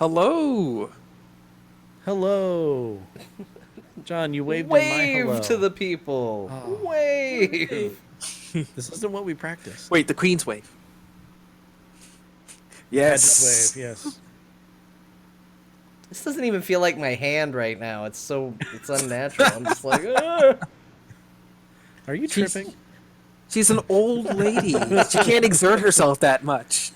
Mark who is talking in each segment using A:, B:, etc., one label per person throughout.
A: Hello.
B: Hello. John, you waved in my hello.
C: Wave to the people.
B: Oh.
C: Wave.
B: This isn't what we practiced.
A: Wait, the Queen's wave. Yes.
B: Pageant wave, yes.
C: This doesn't even feel like my hand right now. It's unnatural. I'm just like, ah.
B: Are you tripping?
A: She's an old lady. She can't exert herself that much.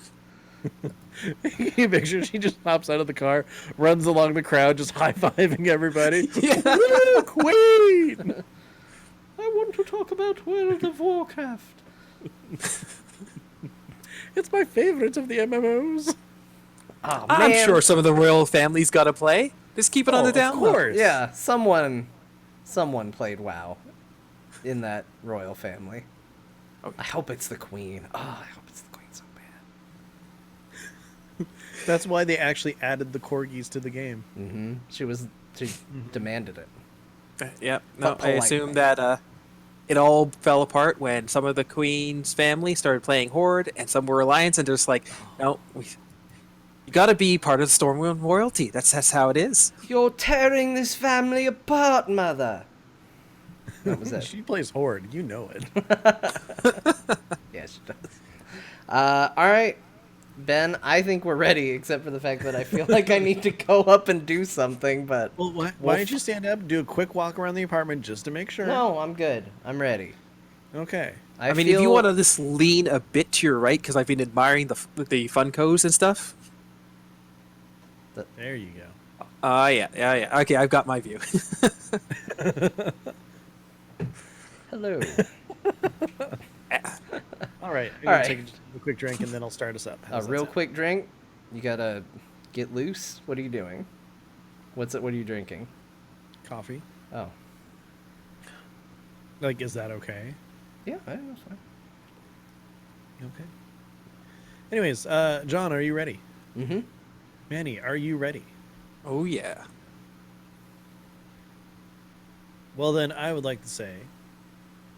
B: You picture she just hops out of the car, runs along the crowd, just high-fiving everybody.
A: Yeah.
B: Woo, Queen! I want to talk about World of Warcraft. It's my favorite of the MMOs.
C: Oh,
A: I'm
C: man.
A: sure some of the royal family's got to play. Just keep it on the down
B: Of
A: low.
B: course.
C: Yeah, someone played WoW in that royal family.
A: Oh.
C: I hope it's the queen. Oh, I hope it's the queen so bad.
B: That's why they actually added the corgis to the game.
C: Mm-hmm. She demanded it.
A: Yeah. No,
C: But
A: I
C: politely.
A: assume that it all fell apart when some of the Queen's family started playing Horde and some were Alliance, and they're just like, no, you got to be part of the Stormwind royalty. That's how it is.
C: You're tearing this family apart, mother. That was it.
B: She plays Horde. You know it.
C: Yeah, she does. All right, Ben, I think we're ready, except for the fact that I feel like I need to go up and do something, but...
B: Well, why don't you stand up, do a quick walk around the apartment just to make sure?
C: No, I'm good. I'm ready.
B: Okay.
A: I mean, if you want to just lean a bit to your right, because I've been admiring the Funkos and stuff.
B: There you go.
A: Yeah. Okay, I've got my view.
C: Hello.
B: All right.
C: All right.
B: Take a quick drink and then I'll start us up.
C: A
B: How's that
C: real
B: sound?
C: quick drink. You gotta get loose. What are you doing? What are you drinking?
B: Coffee.
C: Oh.
B: Like, is that okay?
C: Yeah, that's fine.
B: Okay. Anyways, John, are you ready?
C: Mm-hmm.
B: Manny, are you ready?
A: Oh, yeah.
B: Well, then, I would like to say,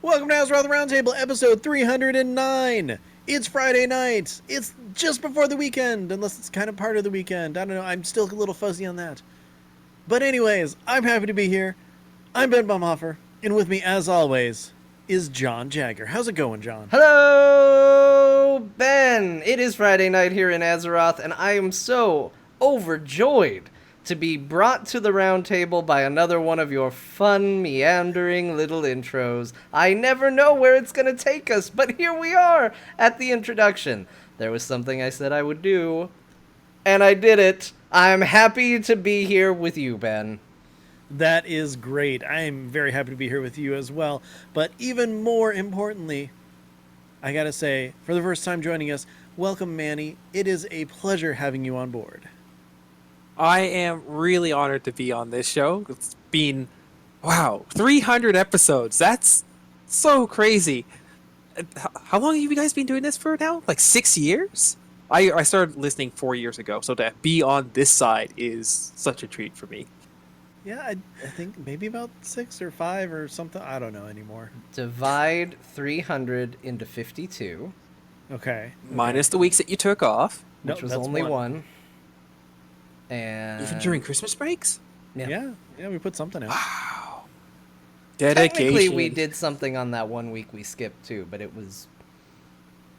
B: welcome to Azeroth Roundtable, episode 309. It's Friday night. It's just before the weekend, unless it's kind of part of the weekend. I don't know. I'm still a little fuzzy on that. But anyways, I'm happy to be here. I'm Ben Baumhofer, and with me, as always, is John Jagger. How's it going, John?
C: Hello, Ben. It is Friday night here in Azeroth, and I am so overjoyed to be brought to the round table by another one of your fun, meandering little intros. I never know where it's going to take us, but here we are at the introduction. There was something I said I would do, and I did it. I'm happy to be here with you, Ben.
B: That is great. I am very happy to be here with you as well. But even more importantly, I gotta say, for the first time joining us, welcome, Manny. It is a pleasure having you on board.
A: I am really honored to be on this show. It's been, 300 episodes. That's so crazy. How long have you guys been doing this for now? Like 6 years? I started listening 4 years ago, so to be on this side is such a treat for me.
B: Yeah, I think maybe about 6 or 5 or something. I don't know anymore.
C: Divide 300 into 52,
B: Okay.
A: Minus the weeks that you took off.
B: No,
C: which was
B: that's
C: only one. And
A: Even during Christmas breaks?
B: Yeah, we put something out.
A: Wow. Dedication.
C: Technically, we did something on that 1 week we skipped too, but it was.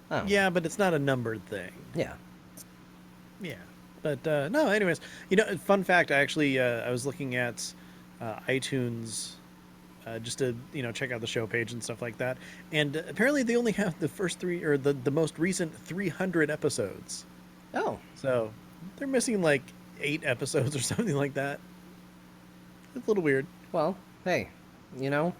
C: Oh.
B: Yeah, but it's not a numbered thing.
C: Yeah.
B: Yeah. But no, anyways, fun fact, I actually I was looking at iTunes just to check out the show page and stuff like that, and apparently they only have the first 3 or the most recent 300 episodes.
C: Oh.
B: So they're missing like 8 episodes or something like that. It's a little weird.
C: Well, hey, you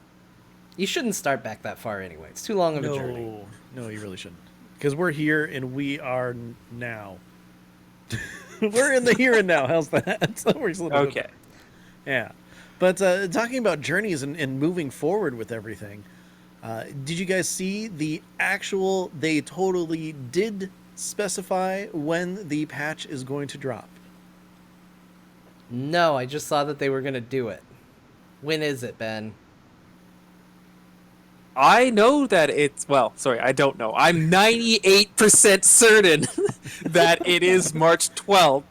C: shouldn't start back that far anyway. It's too long of a journey.
B: No, you really shouldn't. Because we're here and we are now. We're in the here and now. How's that? That works a little bit.
A: Okay.
B: Yeah. But talking about journeys and moving forward with everything, did you guys see they totally did specify when the patch is going to drop?
C: No, I just saw that they were going to do it. When is it, Ben?
A: I know that I don't know. I'm 98% certain that it is March 12th,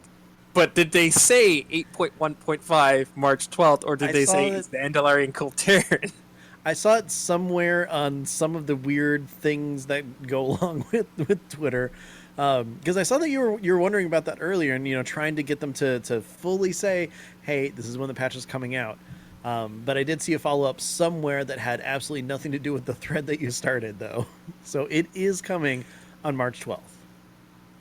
A: But did they say 8.1.5 March 12th, or did
B: I
A: they
B: saw
A: say
B: that-
A: Vandalarian Coltern?
B: I saw it somewhere on some of the weird things that go along with Twitter, because I saw that you were wondering about that earlier, and trying to get them to fully say, hey, this is when the patch is coming out. But I did see a follow up somewhere that had absolutely nothing to do with the thread that you started, though. So it is coming on March 12th.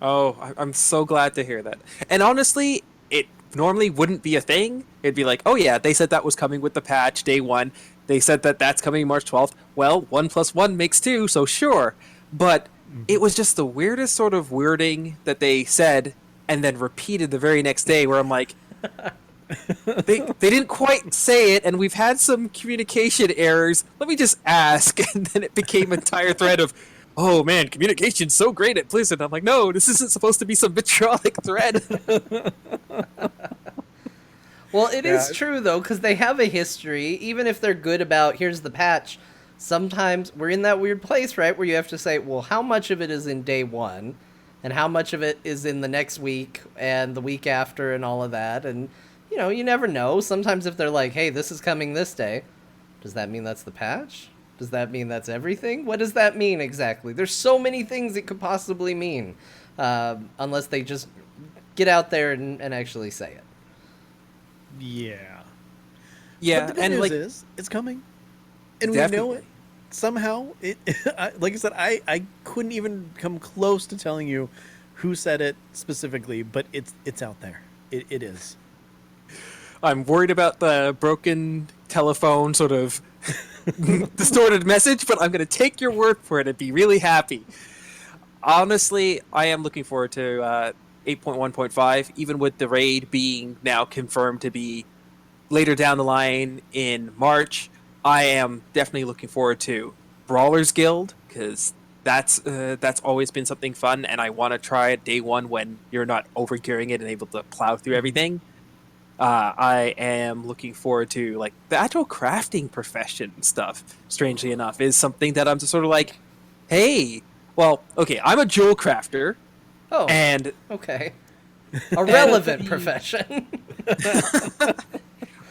A: Oh, I'm so glad to hear that. And honestly, it normally wouldn't be a thing. It'd be like, oh yeah, they said that was coming with the patch day one. They said that that's coming March 12th. Well, 1 + 1 makes 2, so sure. But it was just the weirdest sort of wording that they said and then repeated the very next day where I'm like, they didn't quite say it, and we've had some communication errors. Let me just ask. And then it became an entire thread of, oh man, communication's so great at Blizzard. I'm like, no, this isn't supposed to be some vitriolic thread.
C: Well, it is
B: Yeah.
C: true, though, because they have a history. Even if they're good about, here's the patch, sometimes we're in that weird place, right, where you have to say, well, how much of it is in day one, and how much of it is in the next week, and the week after, and all of that. And, you never know. Sometimes if they're like, hey, this is coming this day, does that mean that's the patch? Does that mean that's everything? What does that mean exactly? There's so many things it could possibly mean, unless they just get out there and actually say it.
B: Yeah.
A: Yeah,
B: But the good
A: and
B: news
A: like,
B: is it's coming, and we know
A: definitely.
B: it. Somehow, like I said, I couldn't even come close to telling you who said it specifically, but it's out there. It is.
A: I'm worried about the broken telephone sort of distorted message, but I'm going to take your word for it and be really happy. Honestly, I am looking forward to 8.1.5, even with the raid being now confirmed to be later down the line in March. I am definitely looking forward to Brawlers Guild, because that's always been something fun, and I want to try it day one when you're not overgearing it and able to plow through everything. I am looking forward to like the actual crafting profession stuff. Strangely enough, is something that I'm just sort of like, hey, well, okay, I'm a jewel crafter,
C: Oh,
A: and
C: okay. A relevant profession.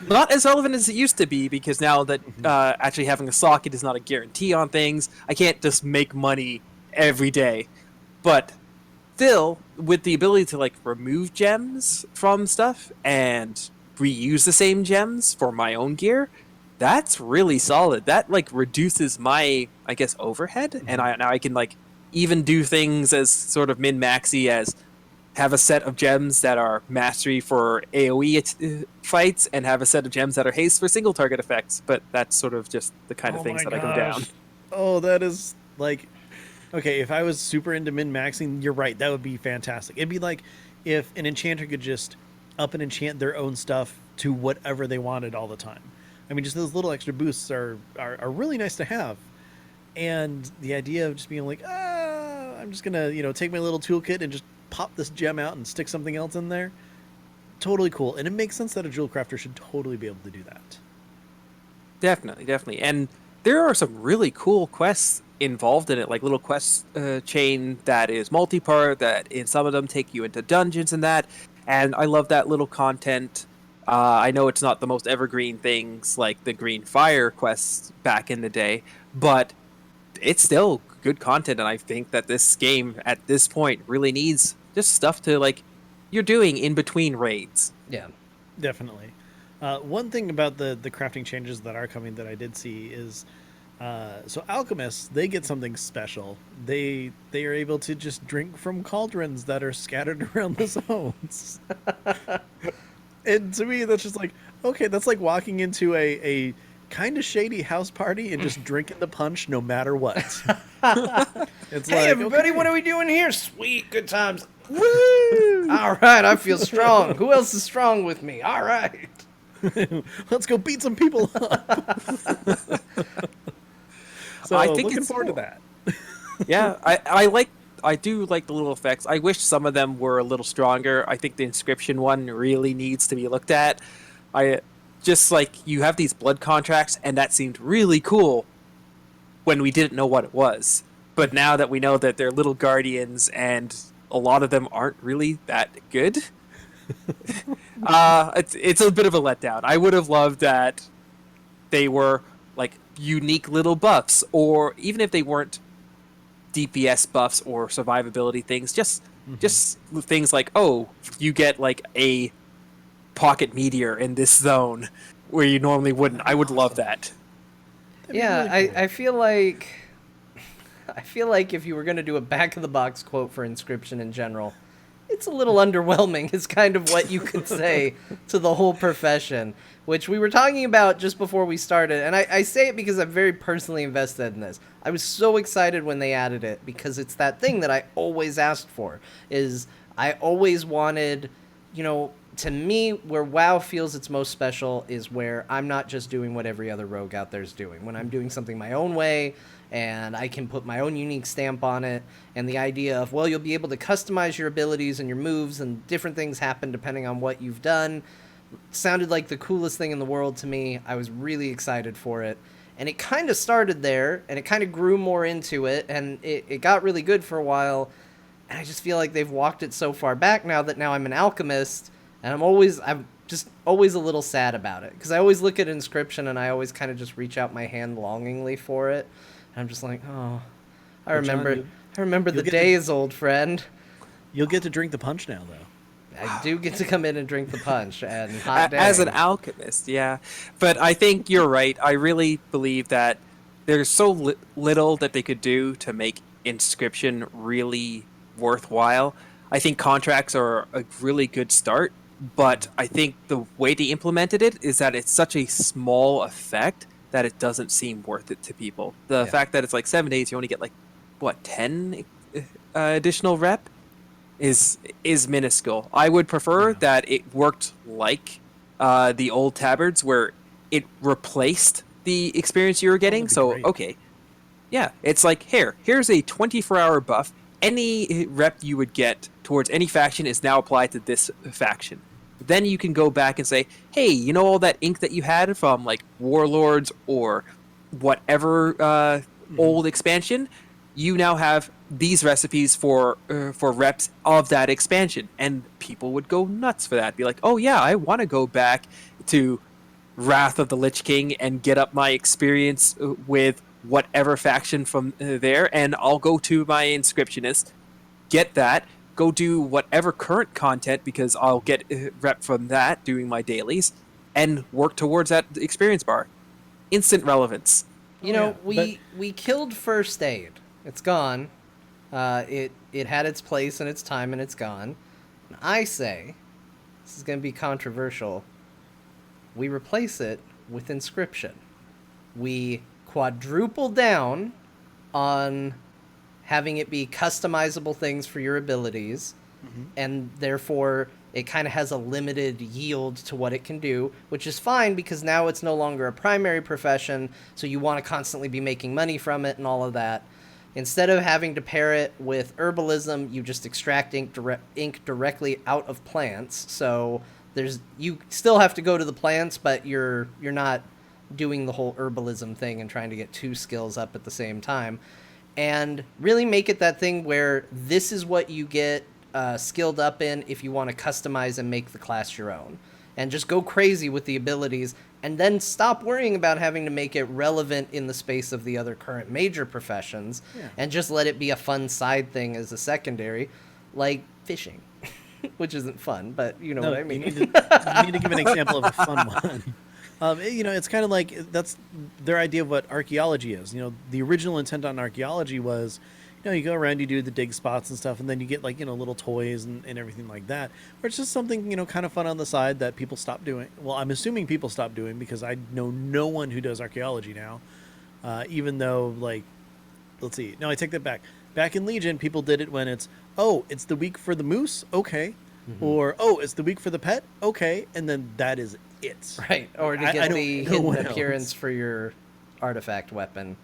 A: not as relevant as it used to be, because now that actually having a socket is not a guarantee on things, I can't just make money every day. But still, with the ability to like remove gems from stuff and reuse the same gems for my own gear, that's really solid. That like reduces my, I guess, overhead, and now I can like even do things as sort of min-maxy as have a set of gems that are mastery for AoE fights, and have a set of gems that are haste for single target effects. But that's sort of just the kind of things that I go down.
B: Oh, that is like, okay, if I was super into min-maxing, you're right, that would be fantastic. It'd be like if an enchanter could just up and enchant their own stuff to whatever they wanted all the time. I mean, just those little extra boosts are really nice to have. And the idea of just being like, I'm just gonna, take my little toolkit and just pop this gem out and stick something else in there. Totally cool. And it makes sense that a jewel crafter should totally be able to do that.
A: Definitely. And there are some really cool quests involved in it, like little quest chain that is multi-part, that in some of them take you into dungeons and that. And I love that little content. I know it's not the most evergreen things like the Green Fire quests back in the day, but it's still good content, and I think that this game at this point really needs just stuff to like you're doing in between raids.
C: Yeah.
B: Definitely. One thing about the crafting changes that are coming that I did see is, so alchemists, they get something special. They are able to just drink from cauldrons that are scattered around the zones. And to me, that's just like, okay, that's like walking into a kind of shady house party and just drinking the punch no matter what. It's
C: Hey,
B: like,
C: everybody,
B: okay.
C: what are we doing here? Sweet, good times. Woo! All right, I feel strong. Who else is strong with me? All right.
B: Let's go beat some people up. So
A: I think
B: looking
A: it's
B: forward to
A: cool.
B: that.
A: Yeah, I do like the little effects. I wish some of them were a little stronger. I think the inscription one really needs to be looked at. I just like you have these blood contracts, and that seemed really cool when we didn't know what it was. But now that we know that they're little guardians and a lot of them aren't really that good, It's a bit of a letdown. I would have loved that they were like unique little buffs, or even if they weren't DPS buffs or survivability things, just things like, oh, you get like a pocket meteor in this zone where you normally wouldn't. I would love that.
B: That'd be
C: Yeah,
B: really cool.
C: I feel like if you were going to do a back of the box quote for Inscription in general, it's a little underwhelming is kind of what you could say to the whole profession, which we were talking about just before we started. And I say it because I'm very personally invested in this. I was so excited when they added it because it's that thing that I always asked for. Is I always wanted, to me, where WoW feels its most special is where I'm not just doing what every other rogue out there is doing. When I'm doing something my own way, and I can put my own unique stamp on it, and the idea of, well, you'll be able to customize your abilities and your moves, and different things happen depending on what you've done, sounded like the coolest thing in the world to me. I was really excited for it. And it kind of started there, and it kind of grew more into it, and it got really good for a while. And I just feel like they've walked it so far back now that now I'm an alchemist, and I'm just always a little sad about it. Because I always look at Inscription, and I always kind of just reach out my hand longingly for it. And I'm just like, oh, I
B: Well, John,
C: remember the
B: you'll get
C: days, old friend.
B: You'll get to drink the punch now, though.
C: I do get to come in and drink the punch, and hot dang.
A: As an alchemist, yeah. But I think you're right. I really believe that there's so little that they could do to make Inscription really worthwhile. I think contracts are a really good start, but I think the way they implemented it is that it's such a small effect that it doesn't seem worth it to people. The
C: Yeah.
A: fact that it's like 7 days, you only get like, what, 10 additional rep? Is minuscule. I would prefer that it worked like the old tabards, where it replaced the experience you were getting.
B: that'd be
A: So
B: great.
A: okay, yeah, it's like here's a 24-hour buff. Any rep you would get towards any faction is now applied to this faction. Then you can go back and say, hey, all that ink that you had from like Warlords or whatever old expansion, you now have these recipes for reps of that expansion, and people would go nuts for that. Be like, oh yeah, I want to go back to Wrath of the Lich King and get up my experience with whatever faction from there, and I'll go to my Inscriptionist, get that, go do whatever current content because I'll get rep from that doing my dailies, and work towards that experience bar. Instant relevance.
C: We killed First Aid. It's gone. It had its place and its time, and it's gone. And I say, this is going to be controversial, we replace it with Inscription. We quadruple down on having it be customizable things for your abilities, and therefore it kind of has a limited yield to what it can do, which is fine because now it's no longer a primary profession, so you want to constantly be making money from it and all of that. Instead of having to pair it with herbalism, you just extract ink directly out of plants. So you still have to go to the plants, but you're not doing the whole herbalism thing and trying to get two skills up at the same time. And really make it that thing where this is what you get skilled up in if you want to customize and make the class your own. And just go crazy with the abilities, and then stop worrying about having to make it relevant in the space of the other current major professions, and just let it be a fun side thing as a secondary, like fishing, which isn't fun, but you know what I mean.
B: You need to give an example of a fun one. It's kind of like that's their idea of what archaeology is. The original intent on archaeology was, you go around, you do the dig spots and stuff, and then you get like, little toys and everything like that. Or it's just something, kind of fun on the side that people stop doing. Well, I'm assuming people stop doing because I know no one who does archaeology now. Even though, like, let's see. No, I take that back. Back in Legion, people did it when it's the week for the moose, okay. Or, it's the week for the pet, okay. And then that is it.
C: Right, or to
B: I
C: get
B: don't
C: the
B: know
C: hidden
B: what
C: appearance
B: else.
C: for your artifact weapon.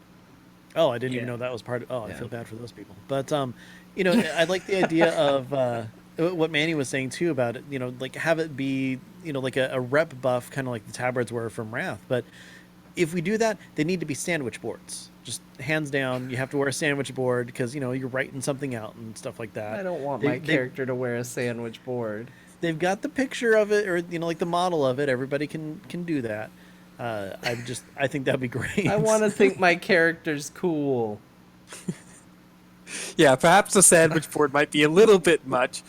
B: Oh, I didn't even
C: Yeah.
B: know that was part of... Oh,
C: Yeah.
B: I feel bad for those people. But, I like the idea of what Manny was saying, too, about it, like, have it be, like a rep buff, kind of like the tabards were from Wrath. But if we do that, they need to be sandwich boards. Just hands down, you have to wear a sandwich board because, you're writing something out and stuff like that.
C: I don't want my character to wear a sandwich board.
B: they've got the picture of it, or like the model of it. Everybody can do that. I think that'd be great.
C: I want to think my character's cool.
A: Yeah, perhaps the sandwich board might be a little bit much.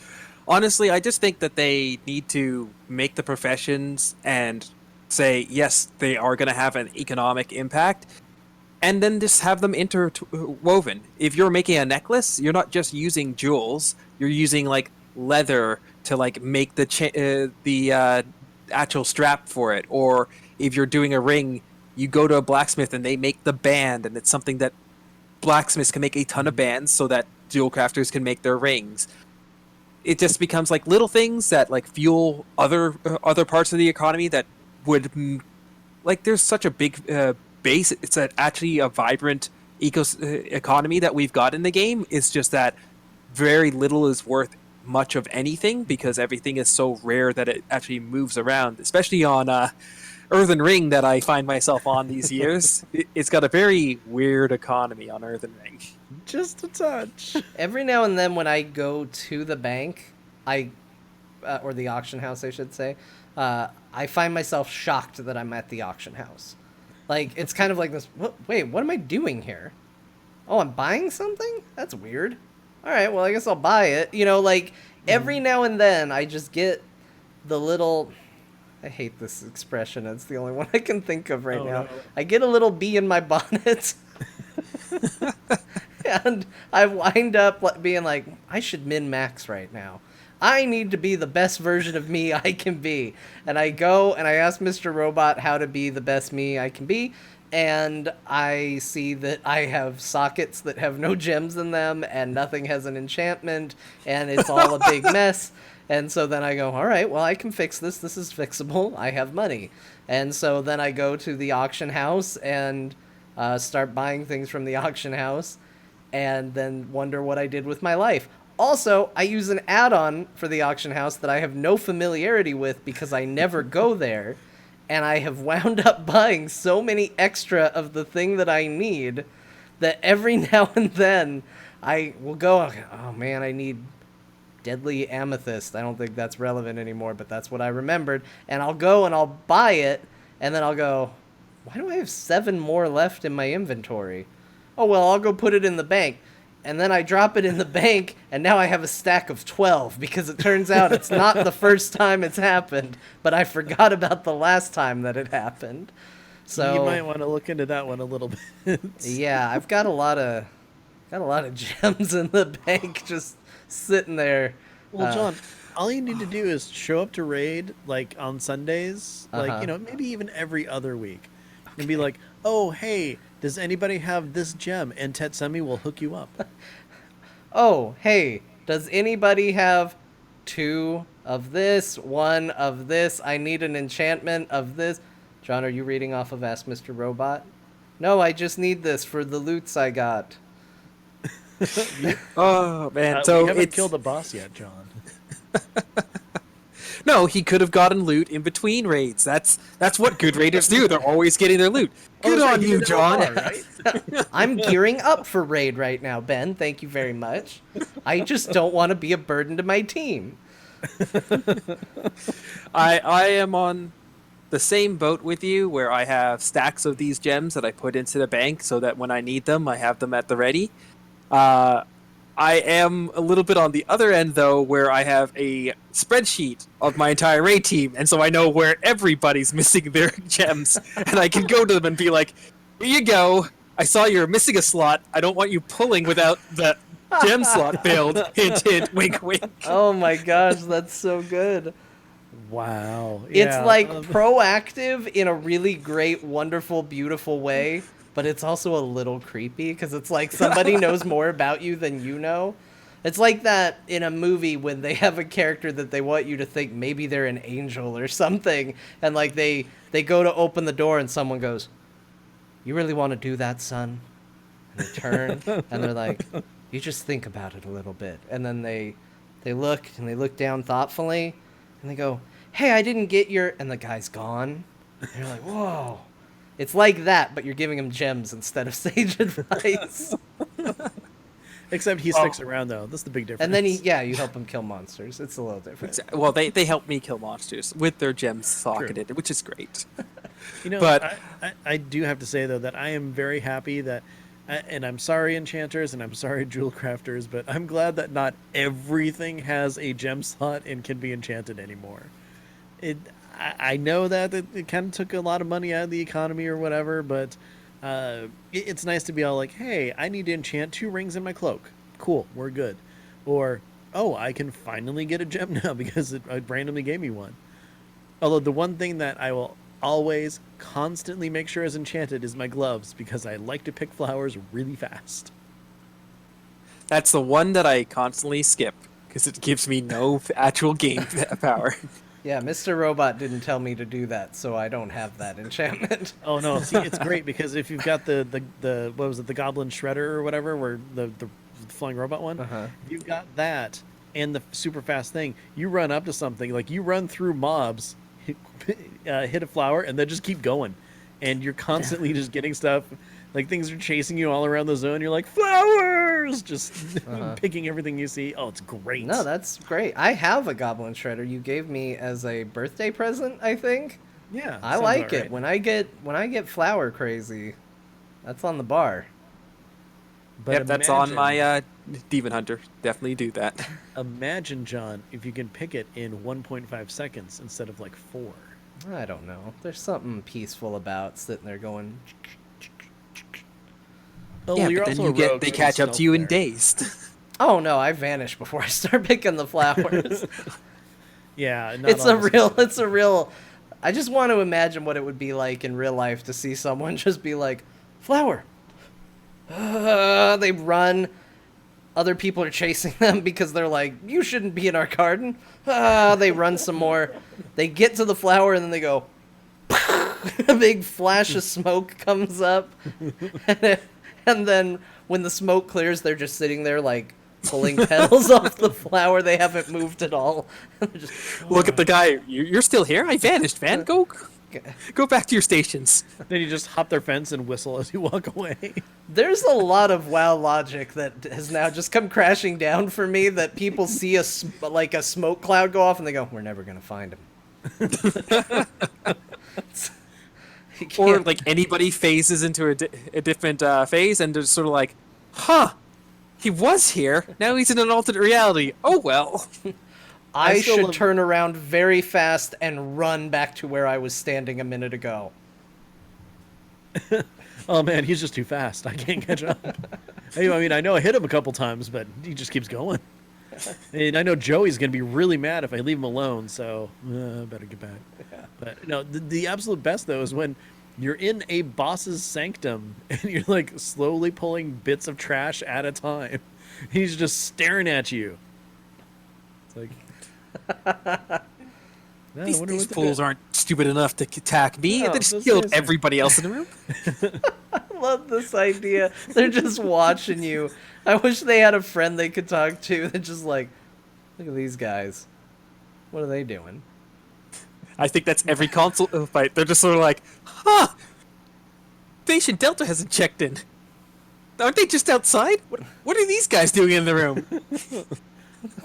A: Honestly, I just think that they need to make the professions and say, yes, they are going to have an economic impact, and then just have them interwoven. If you're making a necklace, you're not just using jewels, you're using like leather to like make the actual strap for it. Or if you're doing a ring, you go to a blacksmith and they make the band, and it's something that blacksmiths can make a ton of bands so that jewel crafters can make their rings. It just becomes like little things that like fuel other parts of the economy that would like there's such a big base. It's actually a vibrant economy that we've got in the game. It's just that very little is worth much of anything because everything is so rare that it actually moves around, especially on Earthen Ring that I find myself on these years. It's got a very weird economy on Earthen Ring.
B: Just a touch.
C: Every now and then when I go to the bank, or the auction house, I should say, I find myself shocked that I'm at the auction house. Like, it's kind of like this, wait, what am I doing here? Oh, I'm buying something? That's weird. All right, well, I guess I'll buy it. Like, every now and then I just get the little... I hate this expression. It's the only one I can think of right now. No. I get a little bee in my bonnet. And I wind up being like, I should min-max right now. I need to be the best version of me I can be. And I go and I ask Mr. Robot how to be the best me I can be. And I see that I have sockets that have no gems in them and nothing has an enchantment. And it's all a big mess. And so then I go, all right, well, I can fix this. This is fixable. I have money. And so then I go to the auction house and start buying things from the auction house and then wonder what I did with my life. Also, I use an add-on for the auction house that I have no familiarity with because I never go there. And I have wound up buying so many extra of the thing that I need that every now and then I will go, oh man, I need... deadly amethyst. I don't think that's relevant anymore, but that's what I remembered. And I'll go and I'll buy it, and then I'll go, why do I have 7 more left in my inventory? Oh, well, I'll go put it in the bank. And then I drop it in the bank, and now I have a stack of 12, because it turns out it's not the first time it's happened, but I forgot about the last time that it happened. So
B: you might want to look into that one a little bit.
C: Yeah, I've got a lot of gems in the bank just sitting there.
B: Well, John, all you need to do is show up to raid like on Sundays, like maybe even every other week, and be like, "Oh, hey, does anybody have this gem?" And Tetsumi will hook you up.
C: Oh, hey, does anybody have 2 of this, 1 of this? I need an enchantment of this. John, are you reading off of Ask Mr. Robot? No, I just need this for the loots I got.
A: Oh man! So
B: we haven't killed the boss yet, John.
A: No, he could have gotten loot in between raids. That's what good raiders do. They're always getting their loot. Good on you, John.
B: Right?
C: I'm gearing up for raid right now, Ben. Thank you very much. I just don't want to be a burden to my team.
A: I am on the same boat with you, where I have stacks of these gems that I put into the bank so that when I need them, I have them at the ready. I am a little bit on the other end, though, where I have a spreadsheet of my entire raid team, and so I know where everybody's missing their gems, and I can go to them and be like, here you go, I saw you're missing a slot, I don't want you pulling without the gem slot filled, hint, hint, wink, wink.
C: Oh my gosh, that's so good.
B: Wow.
C: It's like proactive in a really great, wonderful, beautiful way. But it's also a little creepy because it's like somebody knows more about you than you know. It's like that in a movie when they have a character that they want you to think maybe they're an angel or something. And like they go to open the door and someone goes, "You really want to do that, son?" And they turn and they're like, "You just think about it a little bit." And then they look and they look down thoughtfully and they go, "Hey, I didn't get your..." And the guy's gone. And you're like, whoa. It's like that, but you're giving him gems instead of sage advice.
B: Except he sticks around though. That's the big difference.
C: And then you help him kill monsters. It's a little different.
A: Well, they help me kill monsters with their gems socketed, which is great.
B: You know,
A: But
B: I do have to say though that I am very happy that, and I'm sorry enchanters and I'm sorry jewel crafters, but I'm glad that not everything has a gem slot and can be enchanted anymore. I know that it kind of took a lot of money out of the economy or whatever, but it's nice to be all like, hey, I need to enchant 2 rings in my cloak. Cool, we're good. Or, oh, I can finally get a gem now because it randomly gave me one. Although the one thing that I will always constantly make sure is enchanted is my gloves, because I like to pick flowers really fast.
A: that's the one that I constantly skip because it gives me no actual game power.
C: Yeah, Mr. Robot didn't tell me to do that, so I don't have that enchantment.
B: Oh no, see, it's great because if you've got the what was it, the Goblin Shredder or whatever, where the flying robot one, if you've got that and the super fast thing, you run up to something, like you run through mobs, hit a flower, and then just keep going, and you're constantly just getting stuff. Like things are chasing you all around the zone. You're like, flowers, just picking everything you see. Oh, it's great.
C: No, that's great. I have a Goblin Shredder you gave me as a birthday present, I think.
B: Yeah,
C: I
B: sounds
C: like
B: about
C: it.
B: right.
C: When I get flower crazy, that's on the bar.
B: But
A: Yep, that's on
B: imagine-
A: my Demon Hunter. Definitely do that.
B: Imagine, John, if you can pick it in 1.5 seconds instead of like 4.
C: I don't know. There's something peaceful about sitting there going.
B: Oh,
A: Yeah,
B: you're
A: but then
B: also
A: you
B: a
A: get
B: rogue,
A: they
B: so
A: catch up
B: stealth
A: to you in
B: there.
A: dazed.
C: Oh no, I vanish before I start picking the flowers.
B: Yeah, not
C: It's
B: all
C: a
B: of us
C: real.
B: do that.
C: It's a real. I just want to imagine what it would be like in real life to see someone just be like, flower. They run. Other people are chasing them because they're like, you shouldn't be in our garden. They run some more. They get to the flower and then they go. A big flash of smoke comes up. And then when the smoke clears, they're just sitting there like pulling petals off the flower. They haven't moved at all. They're just,
A: Look at the guy. You're still here? I vanished, man. Go back to your stations.
B: Then you just hop their fence and whistle as you walk away.
C: there's a lot of WoW logic that has now just come crashing down for me. That people see a smoke cloud go off and they go, "We're never gonna find him." You
A: Or
C: can't-
A: like anybody phases into a different phase and they're sort of like, huh, he was here. Now he's in an alternate reality. Oh well.
C: I
B: still
C: should
B: love-
C: turn around very fast and run back to where I was standing a minute ago.
B: Oh man, he's just too fast. I can't catch up. Hey, I mean, I know I hit him a couple times, but he just keeps going. And I know Joey's gonna be really mad if I leave him alone, so better get back. But no, the absolute best though is when you're in a boss's sanctum and you're like slowly pulling bits of trash at a time. He's just staring at you. It's like I
A: These
B: wonder what to
A: fools
B: do.
A: aren't stupid enough to attack me.
B: No,
A: They just
B: that's
A: killed
B: seriously.
A: everybody else in the room.
C: I love this idea. They're just watching you. I wish they had a friend they could talk to. They're just like, look at these guys. What are they doing?
A: I think that's every console fight. They're just sort of like, huh, Patient Delta hasn't checked in. Aren't they just outside? What are these guys doing in the room?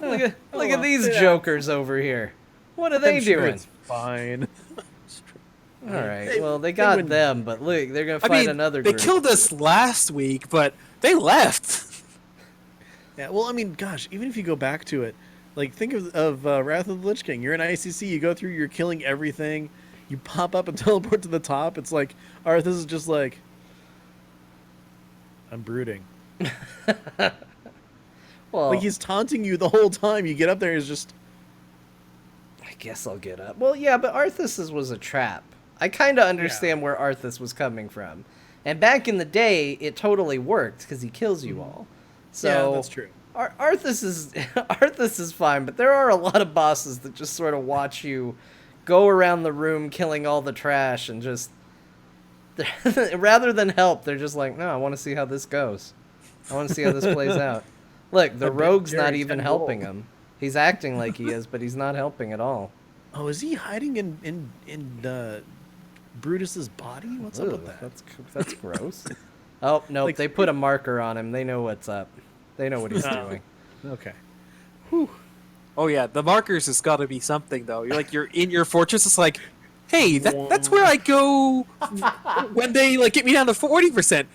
C: Look at
B: well,
C: these
B: yeah.
C: jokers over here. What are they
B: I'm sure
C: doing?
B: it's fine.
C: All right. Well, they got
B: wouldn't-
C: them, but look, they're gonna
A: I
C: fight
A: mean,
C: another
A: they
C: group.
A: killed us last week, but they left.
B: Yeah, well, I mean, gosh, even if you go back to it, like think of Wrath of the Lich King. You're in ICC, you go through, you're killing everything, you pop up and teleport to the top. It's like Arthas is just like, I'm brooding.
C: Well,
B: Like he's taunting you the whole time. You get up there, he's just,
C: I guess I'll get up. Well, yeah, but Arthas's was a trap. I kind of understand where Arthas was coming from. And back in the day, it totally worked because he kills you all. So
B: yeah, that's true.
C: Arthas is Arthas is fine, but there are a lot of bosses that just sort of watch you go around the room killing all the trash and just rather than help, they're just like, no, I want to see how this goes. I want to see how this plays out. Look, the
B: A big
C: rogue's not
B: Jerry
C: even
B: 10
C: helping
B: gold.
C: him. He's acting like he is, but he's not helping at all.
B: Oh, is he hiding in Brutus's body? What's up
C: Ooh,
B: with that?
C: that's gross. Oh no,
B: Like-
C: they put a marker on him. They know what's up. They know what he's
B: Oh.
C: doing.
B: Okay.
A: Oh yeah, the markers has got to be something though. You're in your fortress. It's like, hey, that's where I go when they like get me down to 40%.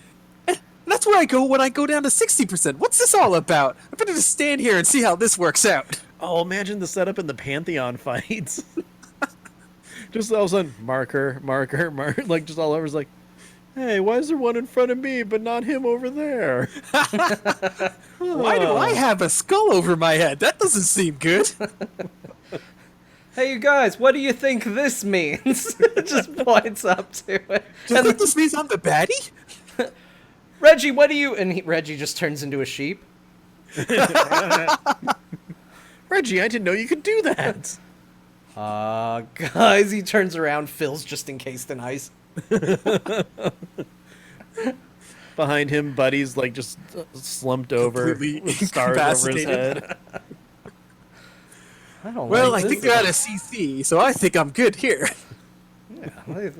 A: That's where I go when I go down to 60%. What's this all about? I better just stand here and see how this works out.
B: Oh, imagine the setup in the Pantheon fights. Just all of a sudden, marker, like just all over. It's like, hey, why is there one in front of me but not him over there?
A: Why do I have a skull over my head? That doesn't seem good.
C: Hey, you guys, what do you think this means? Just points up to it.
A: Do you think this means I'm the baddie?
C: Reggie, what do you... And Reggie just turns into a sheep.
B: Reggie, I didn't know you could do that.
C: Guys, he turns around. Phil's just encased in ice.
B: Behind him, Buddy's like just slumped over
A: Completely
B: with stars over his
A: incapacitated.
B: head.
C: I don't
A: Well, I
C: like
A: think
C: this.
A: they're at a CC, so I think I'm good here.
C: Yeah,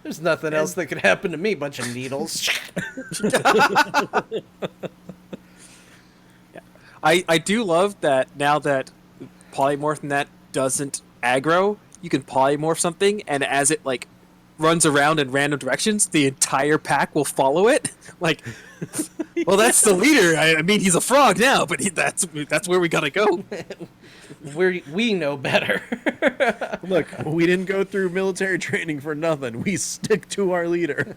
C: there's nothing else that could happen to me. Bunch of needles.
A: I do love that now that polymorph and that doesn't aggro, you can polymorph something, and as it like runs around in random directions, the entire pack will follow it. Like, well, that's the leader. I mean, he's a frog now, but that's where we gotta go.
C: We know better.
B: Look, we didn't go through military training for nothing. We stick to our leader.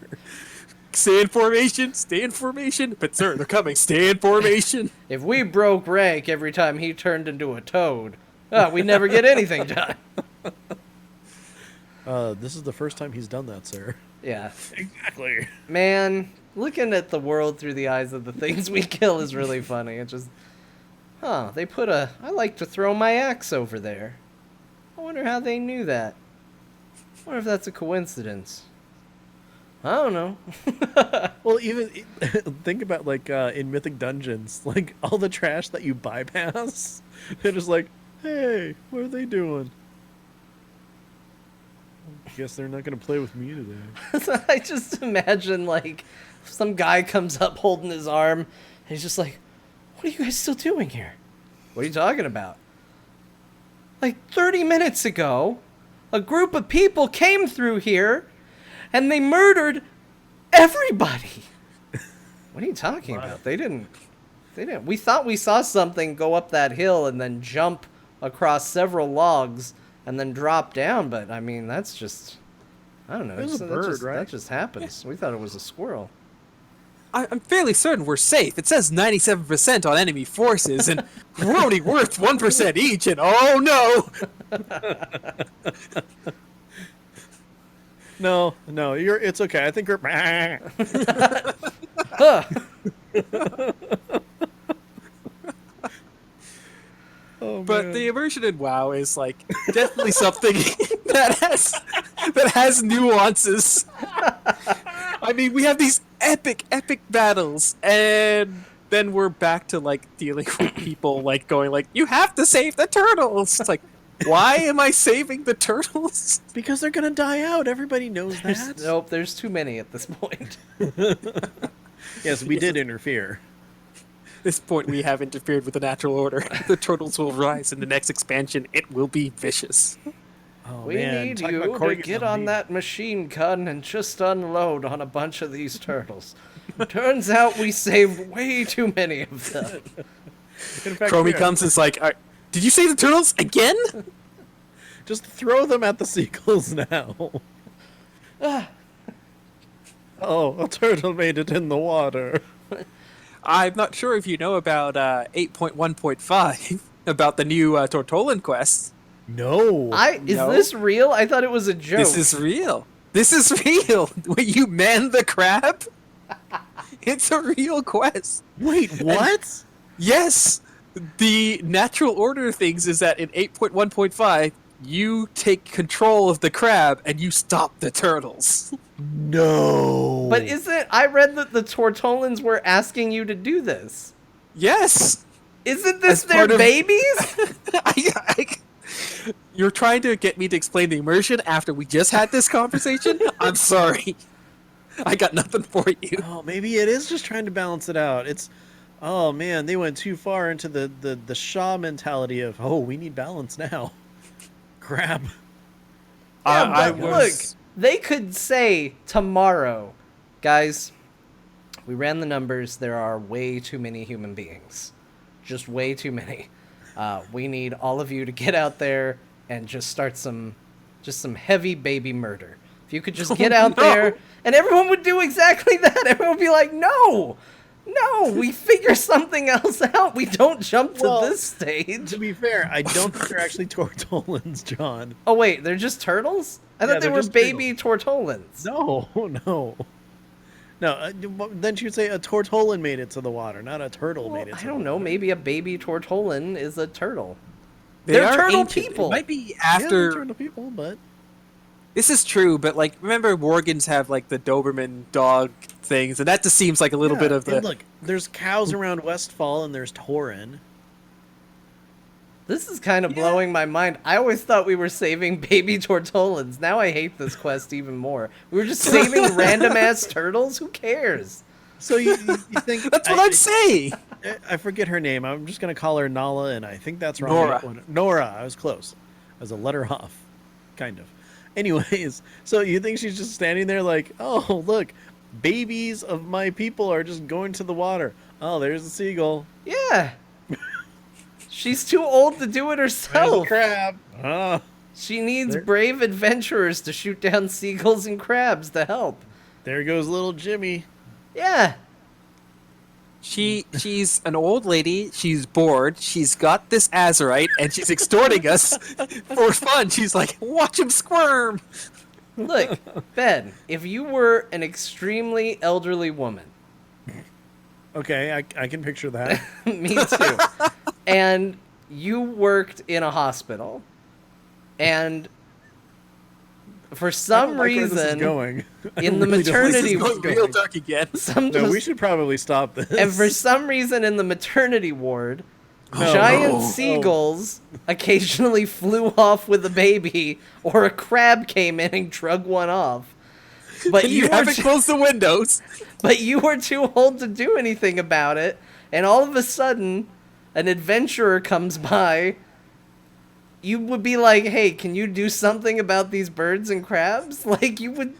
A: Stay in formation. But sir, they're coming. Stay in formation.
C: If we broke rank every time he turned into a toad, we'd never get anything done.
B: This is the first time he's done that, sir.
C: Yeah.
B: Exactly.
C: Man, looking at the world through the eyes of the things we kill is really funny. It just... they put a... I like to throw my axe over there. I wonder how they knew that. I wonder if that's a coincidence. I don't know.
B: Well, even think about like in Mythic Dungeons, like all the trash that you bypass. They're just like, hey, what are they doing? Guess they're not gonna play with me today.
C: So I just imagine, like, some guy comes up holding his arm, and he's just like, what are you guys still doing here? What are you talking about? Like, 30 minutes ago, a group of people came through here, and they murdered everybody. What are you talking about? They didn't. We thought we saw something go up that hill and then jump across several logs and then drop down, but I mean, that's just... I don't know.
B: It was a bird, right?
C: That just happens. We thought it was a squirrel.
A: I'm fairly certain we're safe. It says 97% on enemy forces, and we're only worth 1% each, and oh no!
B: No, it's okay. I think we're...
C: Huh.
B: Oh,
A: But
B: man.
A: the immersion in WoW is like definitely something that has nuances. I mean, we have these epic battles, and then we're back to like dealing with people like going like, "You have to save the turtles." It's like, why am I saving the turtles?
B: Because they're gonna die out. Everybody knows that.
C: Nope, there's too many at this point.
B: Yes, we did interfere.
A: At this point, we have interfered with the natural order. The turtles will rise in the next expansion. It will be vicious.
B: Oh,
C: We
B: man.
C: need
B: talk
C: you
B: about
C: to
B: Corgan
C: get
B: and
C: on
B: me.
C: that machine gun and just unload on a bunch of these turtles. Turns out we saved way too many of them.
B: In fact,
A: Chromie
B: yeah,
A: comes and is like, "Did you save the turtles again?"
B: just throw them at the seagulls now. Oh, a turtle made it in the water.
A: I'm not sure if you know about 8.1.5 about the new Tortolan quest.
B: No.
C: Is
A: No.
C: this real? I thought it was a joke.
A: This is real. This is real. When you man the crab, it's a real quest.
B: Wait, what?
A: Yes, the natural order of things is that in 8.1.5, you take control of the crab and you stop the turtles.
B: No.
C: But I read that the Tortolans were asking you to do this.
A: Yes.
C: Isn't this
A: As
C: their
A: part of-
C: babies?
A: You're trying to get me to explain the immersion after we just had this conversation? I'm sorry. I got nothing for you.
B: Oh, maybe it is just trying to balance it out. It's Oh man, they went too far into the Shaw mentality of, oh, we need balance now. Crap.
C: Yeah,
A: I
C: but look,
A: was
C: they could say tomorrow, guys, we ran the numbers. There are way too many human beings. Just way too many. We need all of you to get out there and just start some heavy baby murder. If you could just get out
A: no.
C: there, and everyone would do exactly that. Everyone would be like, no, we figure something else out. We don't jump to
B: Well,
C: this stage.
B: To be fair, I don't think they're actually tortolans, John.
C: Oh, wait, they're just turtles? I
B: Yeah,
C: thought they
B: they're
C: were
B: just
C: baby tortolans.
B: No, no. No, then you'd say a tortolan made it to the water, not a turtle
C: Well,
B: made it to
C: I
B: the
C: don't know.
B: water.
C: Maybe a baby tortolan is a turtle.
A: They
C: They're
A: are
C: turtle
A: ancient.
C: people.
A: It might be
B: Yeah, they're
A: after.
B: turtle people, but
A: This is true, but like, remember Morgans have like the Doberman dog things, and that just seems like a little bit of the.
B: and look, there's cows around Westfall, and there's Tauren.
C: This is kind of blowing my mind. I always thought we were saving baby tortolans. Now I hate this quest even more. We were just saving random ass turtles. Who cares?
B: So you think
A: That's what I'm saying.
B: I forget her name. I'm just gonna call her Nala, and I think that's wrong.
A: Nora.
B: Nora. I was close. I was a letter off, kind of. Anyways, so you think she's just standing there like, oh look, babies of my people are just going to the water. Oh, there's a seagull.
C: Yeah. She's too old to do it
B: There's a
C: herself.
B: crab. Oh,
C: She needs
B: There-
C: brave adventurers to shoot down seagulls and crabs to help.
B: there goes little Jimmy.
C: Yeah.
A: She's an old lady. She's bored. She's got this azurite, and she's extorting us for fun. She's like, watch him squirm.
C: Look, Ben, if you were an extremely elderly woman,
B: Okay, I can picture that.
C: me too, and you worked in a hospital, and for
B: I
C: some
B: don't like where this is
C: reason,
B: going.
C: in the
B: really don't like
A: This
C: maternity
A: is going real dark again.
C: some
B: No, we should probably stop this.
C: and for some reason in the maternity ward,
B: No.
C: giant
B: No.
C: seagulls occasionally flew off with a baby, or a crab came in and drug one off. But
A: And you
C: were
A: haven't
C: too-
A: closed the windows.
C: but you were too old to do anything about it, and all of a sudden, an adventurer comes by. You would be like, "Hey, can you do something about these birds and crabs?" Like you would.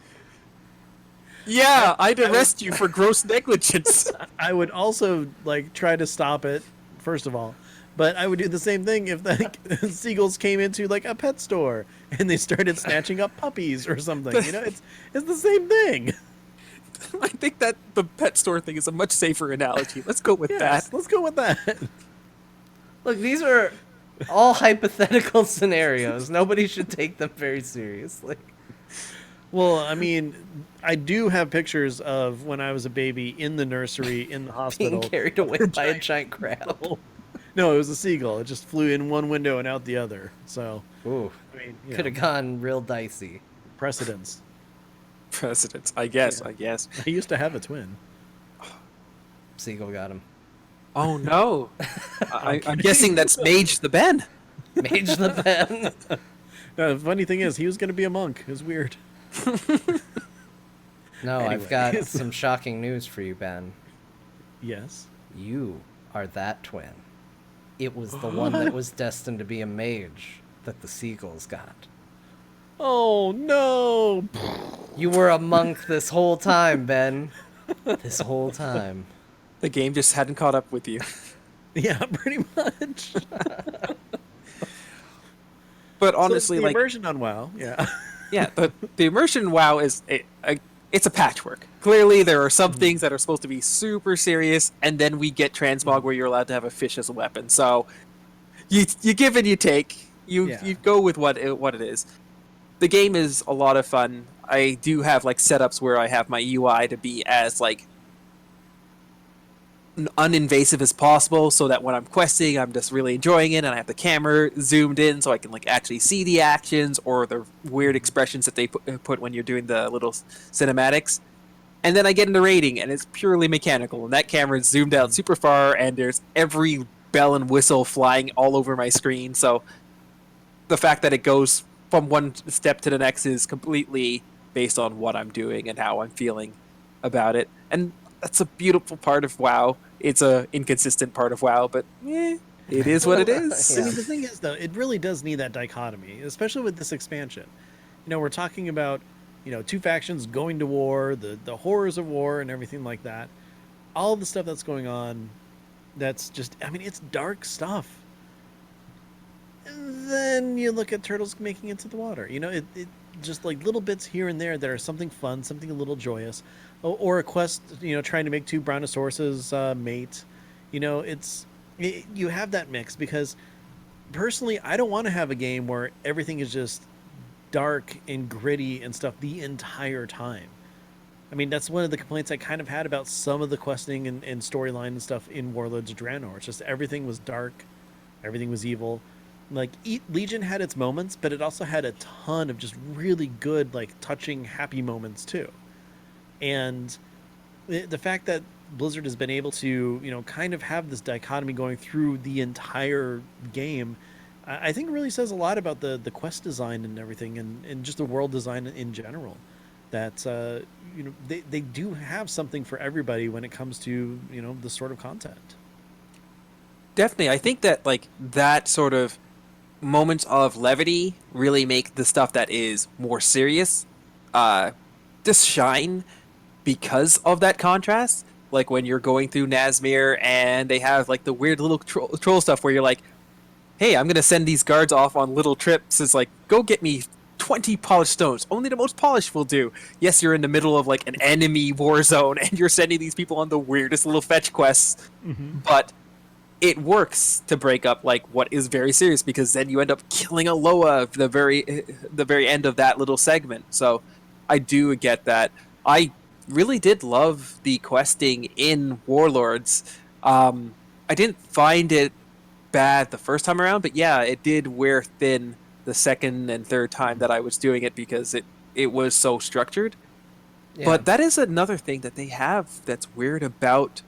A: Yeah, I'd arrest you for gross negligence.
B: I would also like try to stop it, first of all. But I would do the same thing if the seagulls came into like a pet store and they started snatching up puppies or something. You know, it's the same thing.
A: I think that the pet store thing is a much safer analogy. Let's go with
B: Yes,
A: that.
B: let's go with that.
C: Look, these are all hypothetical scenarios. Nobody should take them very seriously.
B: Well, I mean, I do have pictures of when I was a baby in the nursery in the hospital.
C: Being carried away by a giant crab.
B: No, it was a seagull. It just flew in one window and out the other. So,
C: Ooh,
B: I mean,
C: could have gone real dicey.
B: precedence.
A: Presidents, I guess.
B: Yeah.
A: I guess.
B: I used to have a twin.
C: Seagull got him.
A: Oh no! I'm guessing that's Mage the Ben.
C: Mage the Ben.
B: No, the funny thing is, he was going to be a monk. It was weird.
C: No, I've got
B: Anyways.
C: some shocking news for you, Ben.
B: Yes.
C: You are that twin. It was the one that was destined to be a mage that the seagulls got.
B: Oh no!
C: You were a monk this whole time, Ben. This whole time.
A: The game just hadn't caught up with you.
B: Yeah, pretty much.
A: But
B: So
A: honestly,
B: it's the
A: like,
B: immersion on WoW. Yeah.
A: yeah, the immersion WoW is it's a patchwork. Clearly, there are some things that are supposed to be super serious, and then we get transmog where you're allowed to have a fish as a weapon. So you give and you take. You go with what it is. The game is a lot of fun. I do have like setups where I have my UI to be as like uninvasive as possible, so that when I'm questing, I'm just really enjoying it, and I have the camera zoomed in so I can like actually see the actions or the weird expressions that they put when you're doing the little cinematics. And then I get into raiding, and it's purely mechanical, and that camera is zoomed out super far, and there's every bell and whistle flying all over my screen. So the fact that it goes from one step to the next is completely based on what I'm doing and how I'm feeling about it. And that's a beautiful part of WoW. It's a inconsistent part of WoW, but it is what it
B: I
A: is.
C: Yeah.
B: mean, the thing is, though, it really does need that dichotomy, especially with this expansion. We're talking about, two factions going to war, the horrors of war, and everything like that. All the stuff that's going on, that's just, I mean, it's dark stuff. And then you look at turtles making it to the water. It just like little bits here and there that are something fun, something a little joyous, or a quest, trying to make two brontosauruses mate. You have that mix because personally, I don't want to have a game where everything is just dark and gritty and stuff the entire time. I mean, that's one of the complaints I kind of had about some of the questing and storyline and stuff in Warlords of Draenor. It's just everything was dark, everything was evil. Like Legion had its moments, but it also had a ton of just really good, like touching, happy moments too. And the fact that Blizzard has been able to, kind of have this dichotomy going through the entire game, I think really says a lot about the quest design and everything, and just the world design in general. That they do have something for everybody when it comes to this sort of content.
A: Definitely, I think that like that sort of moments of levity really make the stuff that is more serious uh just shine because of that contrast. Like when you're going through Nazmir and they have like the weird little troll stuff where you're like, hey, I'm gonna send these guards off on little trips. It's like, go get me 20 polished stones. Only the most polished will do. Yes, you're in the middle of like an enemy war zone and you're sending these people on the weirdest little fetch quests,
B: Mm-hmm.
A: but it works to break up like what is very serious because then you end up killing a Loa at the very end of that little segment. So I do get that. I really did love the questing in Warlords. I didn't find it bad the first time around, but yeah, it did wear thin the second and third time that I was doing it because it was so structured.
C: Yeah.
A: But that is another thing that they have that's weird about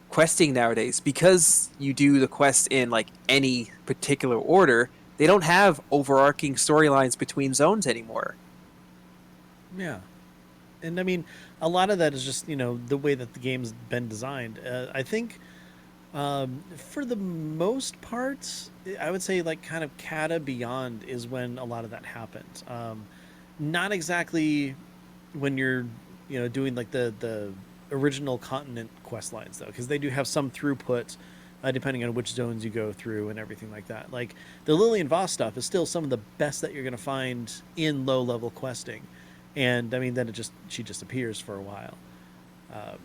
A: questing nowadays because you do the quest in like any particular order. They don't have overarching storylines between zones anymore.
B: Yeah, and I mean, a lot of that is just the way that the game's been designed. I think for the most part, I would say like kind of Kata Beyond is when a lot of that happens. Not exactly when you're doing like the original continent quest lines though, because they do have some throughput. Depending on which zones you go through and everything like that. Like the Lillian Voss stuff is still some of the best that you're going to find in low level questing. And I mean, then she just appears for a while. Uh,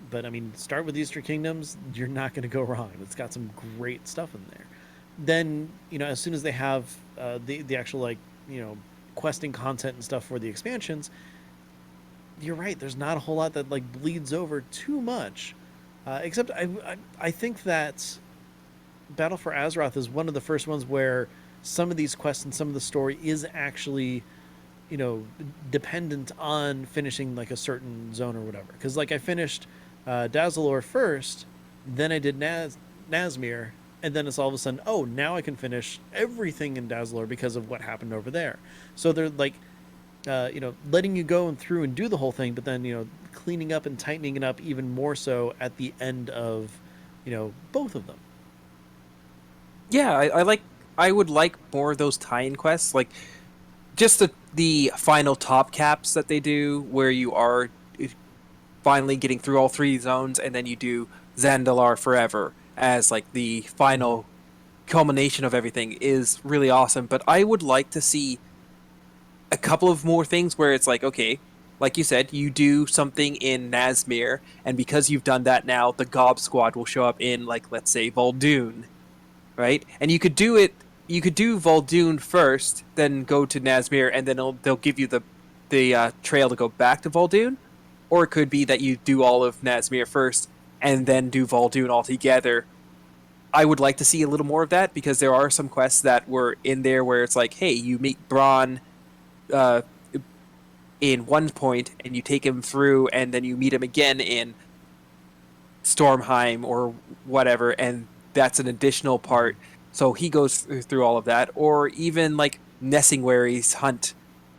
B: but I mean, start with Eastern Kingdoms, you're not going to go wrong. It's got some great stuff in there. Then as soon as they have the actual like questing content and stuff for the expansions, you're right. There's not a whole lot that like bleeds over too much. Except I think that Battle for Azeroth is one of the first ones where some of these quests and some of the story is actually dependent on finishing like a certain zone or whatever. Because like I finished Dazzlor first, then I did Nazmir, and then it's all of a sudden, oh, now I can finish everything in Dazzlor because of what happened over there. So they're like, letting you go and through and do the whole thing, but then cleaning up and tightening it up even more so at the end of both of them.
A: Yeah, I would like more of those tie-in quests, like just the final top caps that they do, where you are finally getting through all three zones, and then you do Zandalar Forever as like the final culmination of everything is really awesome. But I would like to see a couple of more things where it's like, okay, like you said, you do something in Nazmir, and because you've done that now, the Gob Squad will show up in like let's say Vol'dun, right? And you could do it. You could do Vol'dun first, then go to Nazmir, and then they'll give you the trail to go back to Vol'dun, or it could be that you do all of Nazmir first and then do Vol'dun all together. I would like to see a little more of that because there are some quests that were in there where it's like, hey, you meet Braun uh, in one point and you take him through, and then you meet him again in Stormheim or whatever, and that's an additional part. So he goes through all of that, or even like Nessingwary's hunt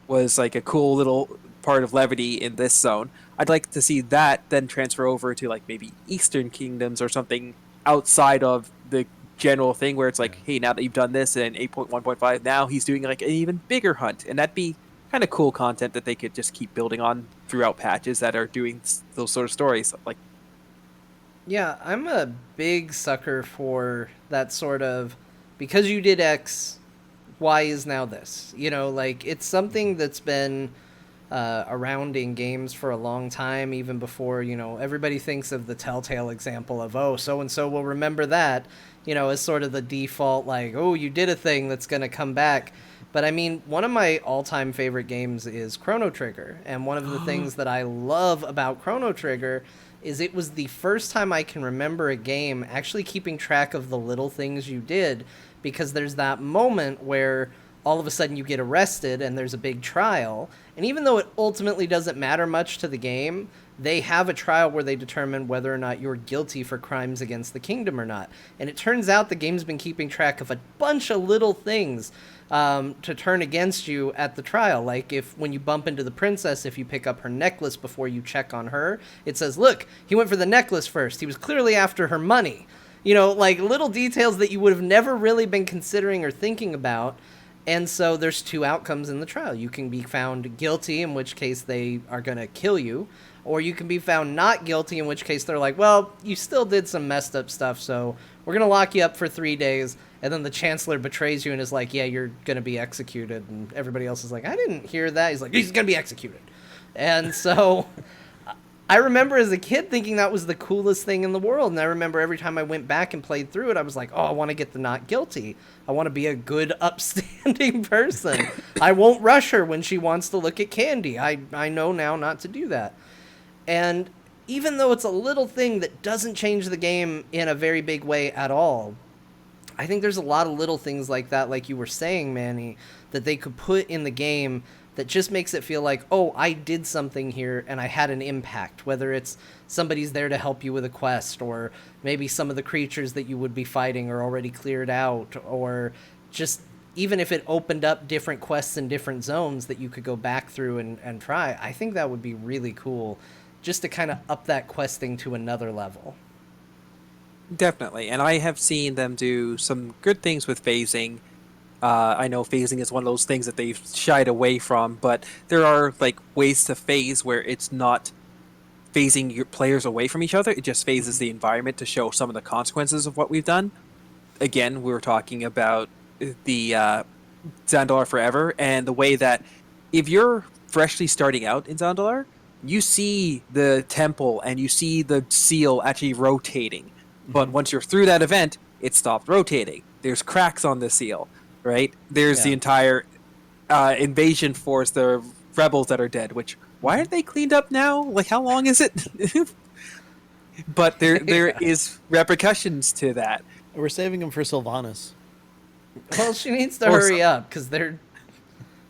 A: was like a cool little part of levity in this zone. I'd like to see that then transfer over to like maybe Eastern Kingdoms or something outside of the general thing where it's like, hey, now that you've done this in 8.1.5, now he's doing like an even bigger hunt, and that'd be kind of cool content that they could just keep building on throughout patches that are doing those sort of stories. Like,
C: Yeah, I'm a big sucker for that sort of, because you did X, Y is now this. You know, like, it's something that's been around in games for a long time, even before, you know, everybody thinks of the Telltale example of, oh, so-and-so will remember that, you know, as sort of the default, like, oh, you did a thing that's going to come back. But I mean, one of my all-time favorite games is Chrono Trigger, and one of the things that I love about Chrono Trigger is it was the first time I can remember a game actually keeping track of the little things you did, because there's that moment where all of a sudden you get arrested and there's a big trial, and even though it ultimately doesn't matter much to the game, they have a trial where they determine whether or not you're guilty for crimes against the kingdom or not. And it turns out the game's been keeping track of a bunch of little things to turn against you at the trial. Like, if when you bump into the princess, if you pick up her necklace before you check on her, it says, look, he went for the necklace first. He was clearly after her money. You know, like little details that you would have never really been considering or thinking about. And so there's two outcomes in the trial. You can be found guilty, in which case they are going to kill you, or you can be found not guilty, in which case they're like, well, you still did some messed up stuff, so we're going to lock you up for 3 days. And then the chancellor betrays you and is like, yeah, you're going to be executed. And everybody else is like, I didn't hear that. He's like, he's going to be executed. And so I remember as a kid thinking that was the coolest thing in the world. And I remember every time I went back and played through it, I was like, oh, I want to get the not guilty. I want to be a good, upstanding person. I won't rush her when she wants to look at candy. I know now not to do that. And even though it's a little thing that doesn't change the game in a very big way at all, I think there's a lot of little things like that, like you were saying, Manny, that they could put in the game that just makes it feel like, oh, I did something here and I had an impact, whether it's somebody's there to help you with a quest, or maybe some of the creatures that you would be fighting are already cleared out, or just even if it opened up different quests in different zones that you could go back through and try. I think that would be really cool, just to kind of up that questing to another level.
A: definitely. And I have seen them do some good things with phasing. I know phasing is one of those things that they've shied away from, but there are like ways to phase where it's not phasing your players away from each other. It just phases the environment to show some of the consequences of what we've done. Again, we were talking about the Zandalar Forever, and the way that if you're freshly starting out in Zandalar, you see the temple and you see the seal actually rotating. But once you're through that event, it stopped rotating. There's cracks on the seal, right? There's the entire invasion force, the rebels that are dead, which, why aren't they cleaned up now? Like, how long is it? But there is repercussions to that.
B: We're saving him for Sylvanas.
C: Well, she needs to hurry up, because they're...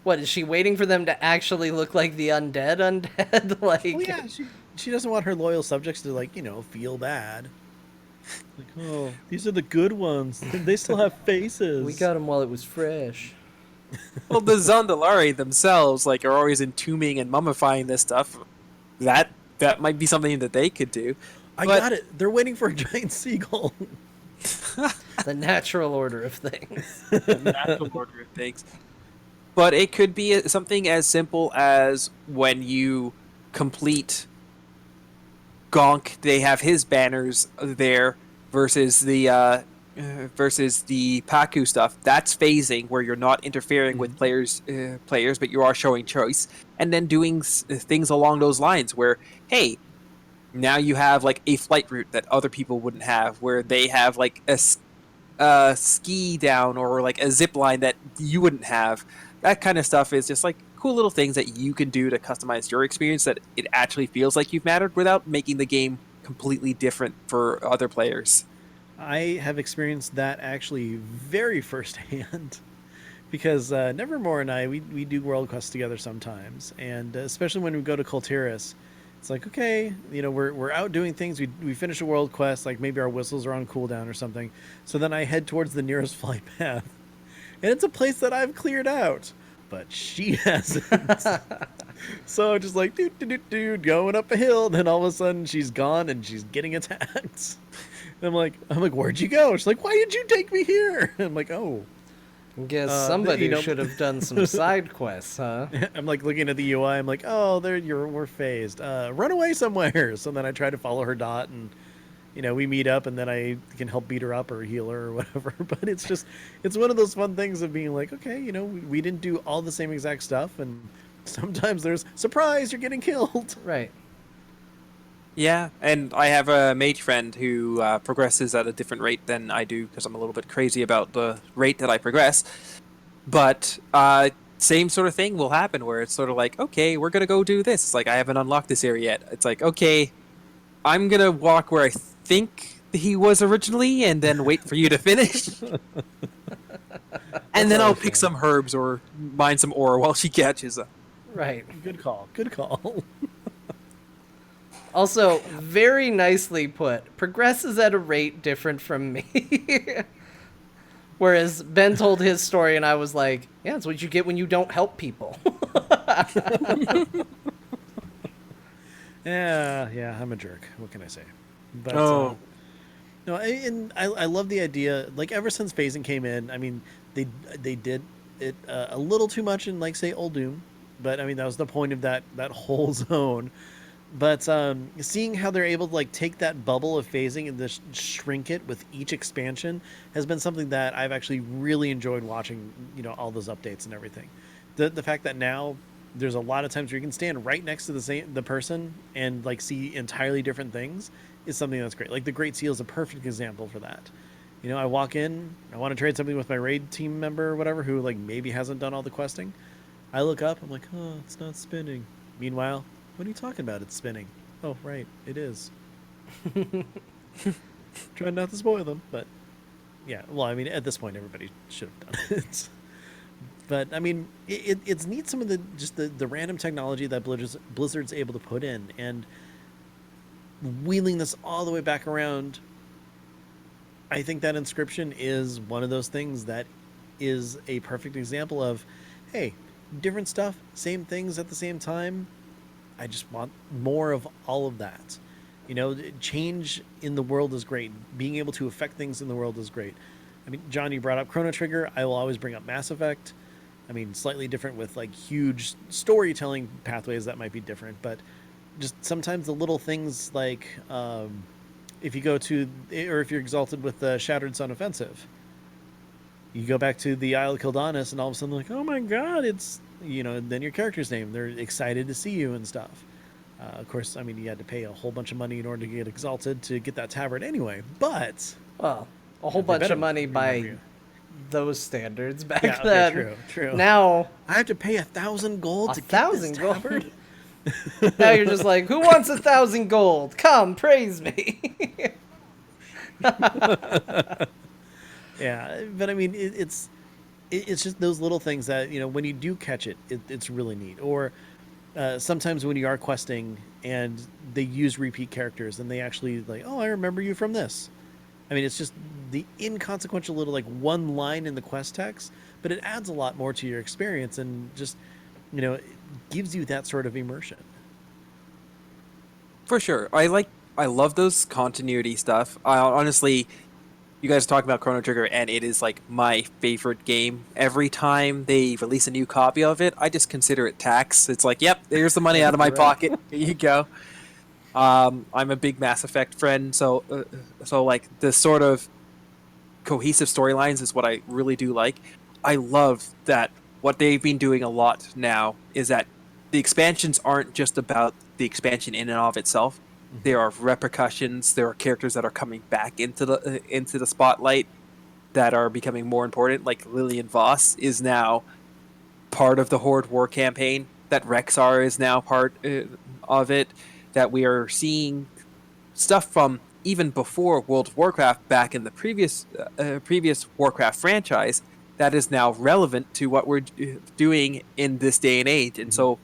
C: What, is she waiting for them to actually look like the undead? Like,
B: Well, yeah, she doesn't want her loyal subjects to, like, feel bad. Like, oh, these are the good ones. They still have faces.
C: we got them while it was fresh.
A: Well, the Zandalari themselves like are always entombing and mummifying this stuff. That might be something that they could do.
B: I got it. They're waiting for a giant seagull.
C: The natural order of things.
A: The natural order of things. But it could be something as simple as when you complete Gonk, they have his banners there versus the Paku stuff. That's phasing, where you're not interfering with players, but you are showing choice, and then doing things along those lines. Where, hey, now you have like a flight route that other people wouldn't have, where they have like a ski down or like a zip line that you wouldn't have. That kind of stuff is just like cool little things that you can do to customize your experience, that it actually feels like you've mattered without making the game completely different for other players.
B: I have experienced that actually very firsthand. Because Nevermore and I, we do world quests together sometimes. And especially when we go to Kultiris, it's like, okay, we're out doing things. We finish a world quest, like maybe our whistles are on cooldown or something. So then I head towards the nearest flight path. And it's a place that I've cleared out, but she hasn't. So just like dude, going up a hill, then all of a sudden she's gone and she's getting attacked. And I'm like, where'd you go? She's like, why did you take me here? I'm like, oh.
C: Guess somebody
B: you know-
C: should have done some side quests, huh?
B: I'm like looking at the UI. I'm like, oh, we're phased. Run away somewhere. So then I try to follow her dot, and we meet up, and then I can help beat her up or heal her or whatever. But it's one of those fun things of being like, okay, we didn't do all the same exact stuff, and sometimes there's surprise, you're getting killed.
C: Right.
A: Yeah, and I have a mage friend who progresses at a different rate than I do because I'm a little bit crazy about the rate that I progress. But same sort of thing will happen where it's sort of like, okay, we're going to go do this. It's like, I haven't unlocked this area yet. It's like, okay, I'm going to walk where I think he was originally and then wait for you to finish. And then I'll pick some herbs or mine some ore while she catches up.
C: Right.
B: Good call. Good call.
C: Also, very nicely put, progresses at a rate different from me. Whereas Ben told his story and I was like, yeah, it's what you get when you don't help people.
B: Yeah, I'm a jerk. What can I say? But,
A: Oh.
B: no, and I love the idea. Like, ever since phasing came in, I mean, they did it a little too much in, like, say, Old Doom. But, I mean, that was the point of that whole zone. But seeing how they're able to like take that bubble of phasing and just shrink it with each expansion has been something that I've actually really enjoyed watching. All those updates and everything. The fact that now there's a lot of times where you can stand right next to the person and like see entirely different things is something that's great. Like the Great Seal is a perfect example for that. I walk in, I want to trade something with my raid team member or whatever who like maybe hasn't done all the questing. I look up, I'm like, oh, it's not spinning. Meanwhile, what are you talking about? It's spinning. Oh, right. It is. Trying not to spoil them, but yeah. Well, I mean, at this point, everybody should have done it. But I mean, it's neat some of the random technology that Blizzard's able to put in, and wheeling this all the way back around. I think that Inscription is one of those things that is a perfect example of, hey, different stuff, same things at the same time. I just want more of all of that. Change in the world is great. Being able to affect things in the world is great. I mean, John, you brought up Chrono Trigger. I will always bring up Mass Effect. I mean, slightly different with like huge storytelling pathways that might be different, but just sometimes the little things like if you go to, or if you're exalted with the Shattered Sun Offensive, you go back to the Isle of Kildonis and all of a sudden like, oh my god, it's, then your character's name, they're excited to see you and stuff. Of course, I mean, you had to pay a whole bunch of money in order to get exalted to get that tavern anyway, but...
C: Well, a whole bunch of money by those standards back
B: yeah,
C: then.
B: Okay, true.
C: Now...
B: I have to pay 1,000 gold to get this
C: 1,000 gold?
B: tavern?
C: Now you're just like, who wants 1,000 gold? Come, praise me.
B: Yeah, but I mean, it's just those little things that, when you do catch it, it's really neat. Or sometimes when you are questing and they use repeat characters and they actually like, oh, I remember you from this. I mean, it's just the inconsequential little like one line in the quest text, but it adds a lot more to your experience and just, it gives you that sort of immersion.
A: For sure. I love those continuity stuff. I honestly, you guys talk about Chrono Trigger, and it is like my favorite game. Every time they release a new copy of it, I just consider it tax. It's like, yep, there's the money out of my pocket. Here you go. I'm a big Mass Effect friend, so like the sort of cohesive storylines is what I really do like. I love that what they've been doing a lot now is that the expansions aren't just about the expansion in and of itself. There are repercussions. There are characters that are coming back into the spotlight that are becoming more important. Like Lillian Voss is now part of the Horde War campaign. That Rexar is now part of it. That we are seeing stuff from even before World of Warcraft back in the previous Warcraft franchise that is now relevant to what we're doing in this day and age. And so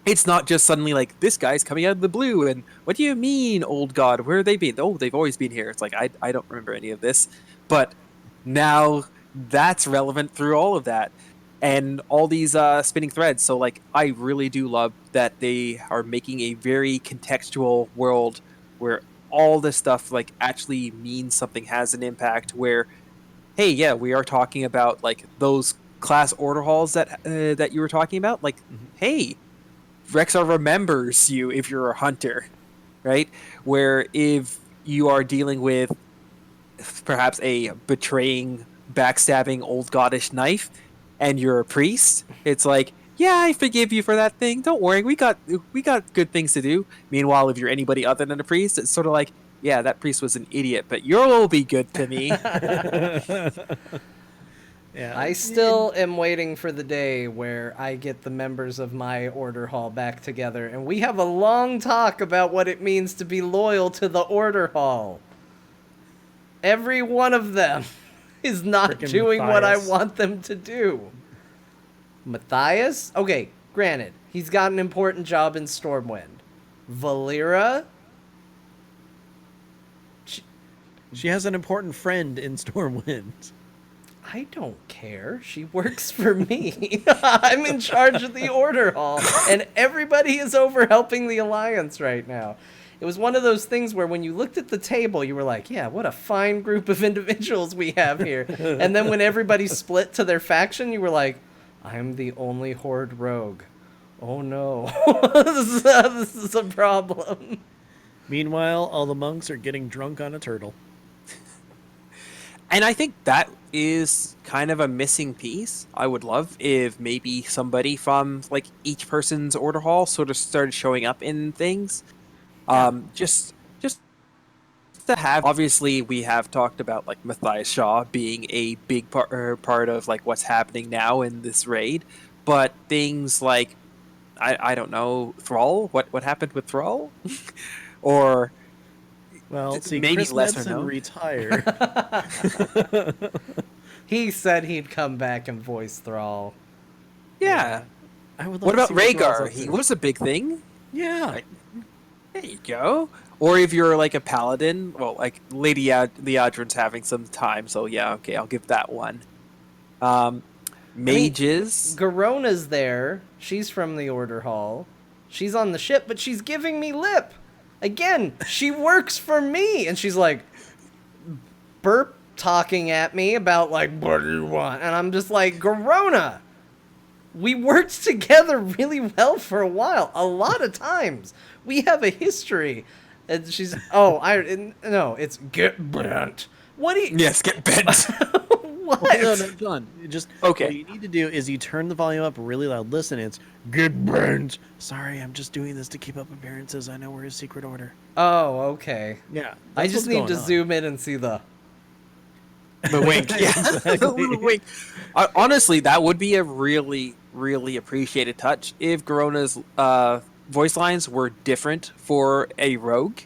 A: it's not just suddenly like, this guy's coming out of the blue, and what do you mean, old god? Where have they been? Oh, they've always been here. It's like, I don't remember any of this. But now that's relevant through all of that. and all these spinning threads. So like I really do love that they are making a very contextual world where all this stuff like actually means something, has an impact, where hey, yeah, we are talking about like those class order halls that you were talking about. Like, hey, Rexar remembers you if you're a hunter, right? Where if you are dealing with perhaps a betraying, backstabbing old goddish knife, and you're a priest, it's like, yeah, I forgive you for that thing. Don't worry, we got good things to do. Meanwhile, if you're anybody other than a priest, it's sort of like, yeah, that priest was an idiot, but you'll be good to me.
B: Yeah.
C: I still am waiting for the day where I get the members of my order hall back together and we have a long talk about what it means to be loyal to the order hall. Every one of them is not
B: Frickin'
C: doing what I
B: Matthias.
C: want them to do. Matthias? Okay, granted, he's got an important job in Stormwind. Valera?
B: She has an important friend in Stormwind.
C: I don't care. She works for me. I'm in charge of the order hall, and everybody is over helping the Alliance right now. It was one of those things where when you looked at the table, you were like, yeah, what a fine group of individuals we have here. And then when everybody split to their faction, you were like, I'm the only Horde rogue. Oh no. This is a problem.
B: Meanwhile, all the monks are getting drunk on a turtle.
A: And I think that is kind of a missing piece. I would love if maybe somebody from like each person's order hall sort of started showing up in things. Just to have. Obviously, we have talked about like Matthias Shaw being a big part of like what's happening now in this raid, but things like I don't know, Thrall. What happened with Thrall? Or
B: Well, see,
A: maybe
B: Chris
A: lesser
B: Metzen
A: known.
B: retired.
C: He said he'd come back and voice Thrall.
A: yeah.
B: I would love
A: What
B: to
A: about
B: see what Thrall's
A: Rhaegar?
B: up
A: He
B: to.
A: was a big thing.
B: Yeah.
A: Right. There you go. Or if you're like a paladin, well, like Lady Leodrin's having some time, so yeah, okay, I'll give that one. Mages.
C: Garona's there. She's from the Order Hall. She's on the ship, but she's giving me lip. Again, she works for me. And she's like, burp talking at me about like, what do you want? And I'm just like, Garona, we worked together really well for a while. A lot of times. We have a history. And she's, no, it's get bent. What do you...
A: Yes, get bent.
C: What?
B: No, John. Just
A: Okay.
B: What you need to do is you turn the volume up really loud. Listen, it's get bent. Sorry, I'm just doing this to keep up appearances. I know we're a secret order.
C: Oh, okay.
B: Yeah,
C: I
B: that's
C: just
B: what's
C: need
B: going
C: to
B: on.
C: zoom in and see the...
A: The wink. Yeah.
B: Exactly.
A: The little wink. Honestly, that would be a really, really appreciated touch if Garona's voice lines were different for a rogue.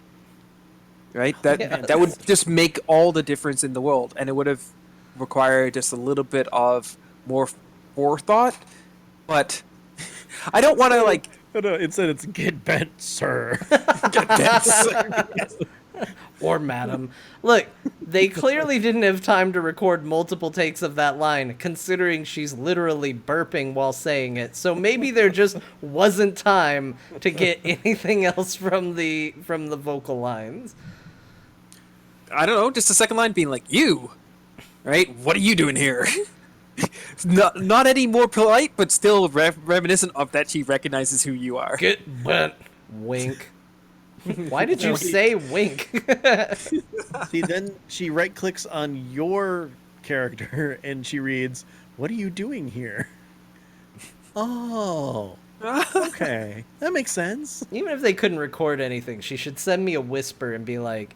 A: Right? That would just make all the difference in the world, and it would have required just a little bit of more forethought. But I don't want to like
B: No, it said it's get bent, sir.
A: get bent.
C: Or madam. Look, they clearly didn't have time to record multiple takes of that line, considering she's literally burping while saying it. So maybe there just wasn't time to get anything else from the vocal lines.
A: I don't know, just a second line being like, you, right? What are you doing here? not any more polite, but still reminiscent of that she recognizes who you are.
C: Get bent. Wink. Why did you say wink?
B: See, then she right clicks on your character and she reads, "What are you doing here?" Oh, okay, that makes sense.
C: Even if they couldn't record anything, she should send me a whisper and be like,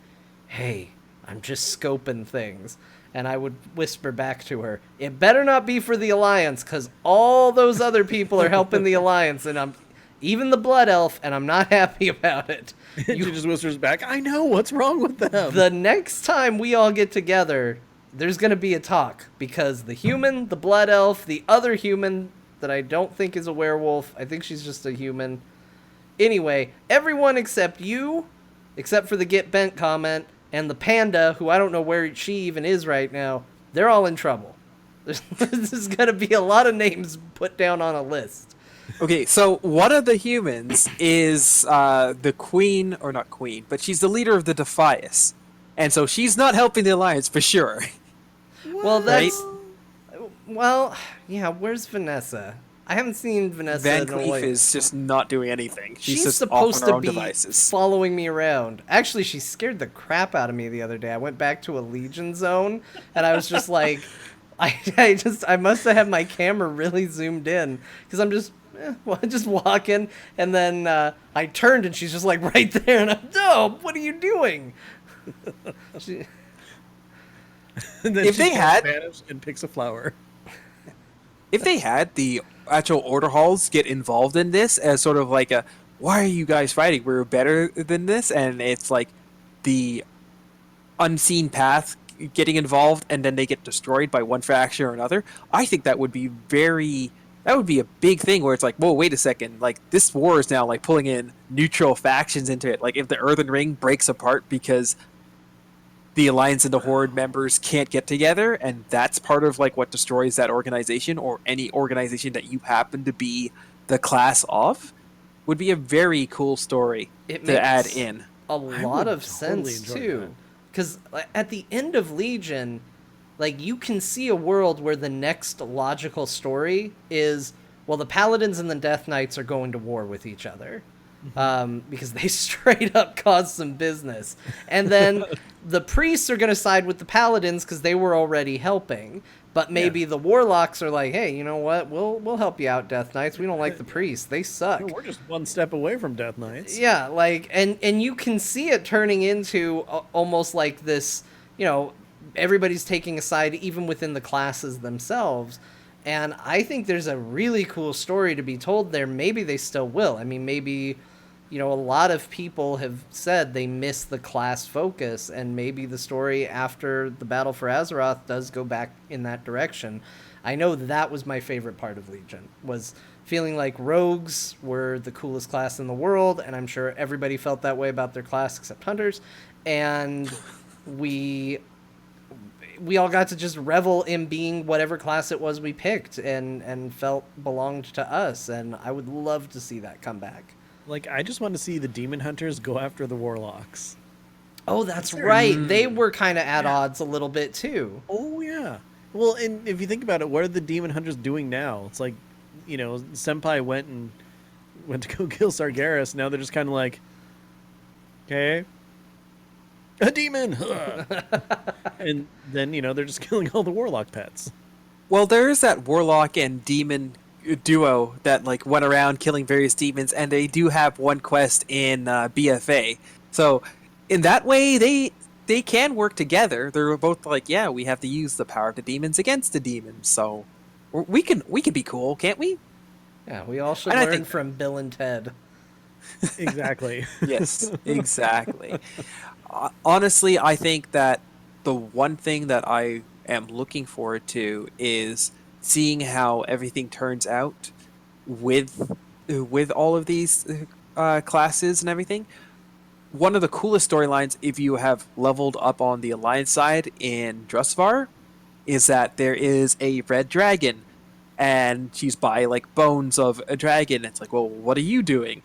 C: hey, I'm just scoping things. And I would whisper back to her, it better not be for the Alliance, because all those other people are helping the Alliance, and I'm even the Blood Elf, and I'm not happy about it.
B: She just whispers back, "I know what's wrong with them."
C: The next time we all get together, there's going to be a talk, because the human, the Blood Elf, the other human that I don't think is a werewolf, I think she's just a human. Anyway, everyone except you, except for the get bent comment, and the panda, who I don't know where she even is right now, they're all in trouble. There's gonna be a lot of names put down on a list.
A: Okay, so one of the humans is the queen, or not queen, but she's the leader of the Defias. And so she's not helping the Alliance for sure.
C: Well, that's well, yeah. Where's Vanessa? I haven't seen Vanessa.
A: Van
C: in a
A: Cleef
C: while.
A: is just not doing anything. She's just
C: supposed
A: off on her
C: to
A: own
C: be
A: devices.
C: following me around. Actually, she scared the crap out of me the other day. I went back to a Legion zone, and I was just like, I must have had my camera really zoomed in because I'm just just walking, and then I turned, and she's just like right there, and I'm, no, what are you doing? She,
B: And then
A: If
B: she
A: they
B: takes
A: had-
B: advantage and picks a flower.
A: If they had the actual order halls get involved in this as sort of like a, why are you guys fighting? We're better than this, and it's like the unseen path getting involved, and then they get destroyed by one faction or another. I think that would be that would be a big thing where it's like, whoa, wait a second, like this war is now like pulling in neutral factions into it. Like if the Earthen Ring breaks apart because the Alliance and the Horde members can't get together, and that's part of like what destroys that organization or any organization that you happen to be the class of, would be a very cool story
C: It
A: to add
C: makes
A: in.
C: a
B: I
C: lot
B: would
C: of
B: totally
C: sense
B: enjoy
C: too,
B: that.
C: because at the end of Legion, like you can see a world where the next logical story is, well, the Paladins and the Death Knights are going to war with each other. Because they straight up caused some business. And then the priests are going to side with the paladins because they were already helping. But maybe the warlocks are like, hey, you know what? We'll help you out, Death Knights. We don't like the priests. They suck.
B: No, we're just one step away from Death Knights.
C: Yeah, like, and you can see it turning into almost like this, everybody's taking a side even within the classes themselves. And I think there's a really cool story to be told there. Maybe they still will. I mean, maybe, a lot of people have said they miss the class focus, and maybe the story after the Battle for Azeroth does go back in that direction. I know that was my favorite part of Legion, was feeling like rogues were the coolest class in the world, and I'm sure everybody felt that way about their class except hunters. And we all got to just revel in being whatever class it was we picked and felt belonged to us. And I would love to see that come back.
B: Like, I just want to see the Demon Hunters go after the Warlocks.
C: Oh, that's right. They were kind of at odds a little bit too.
B: Oh, yeah. Well, and if you think about it, what are the Demon Hunters doing now? It's like, Senpai went to go kill Sargeras. Now they're just kind of like, okay, a demon. And then, they're just killing all the Warlock pets.
A: Well, there is that warlock and demon duo that like went around killing various demons, and they do have one quest in BFA. So in that way, they can work together. They're both like, yeah, we have to use the power of the demons against the demons. So we can be cool, can't we?
C: Yeah, we all should
A: And I
C: learn
A: think-
C: from Bill and Ted.
B: Exactly.
A: Yes, exactly. Honestly, I think that the one thing that I am looking forward to is seeing how everything turns out with all of these classes and everything. One of the coolest storylines, if you have leveled up on the Alliance side in Drusvar, is that there is a red dragon, and she's by like bones of a dragon. It's like, well, what are you doing?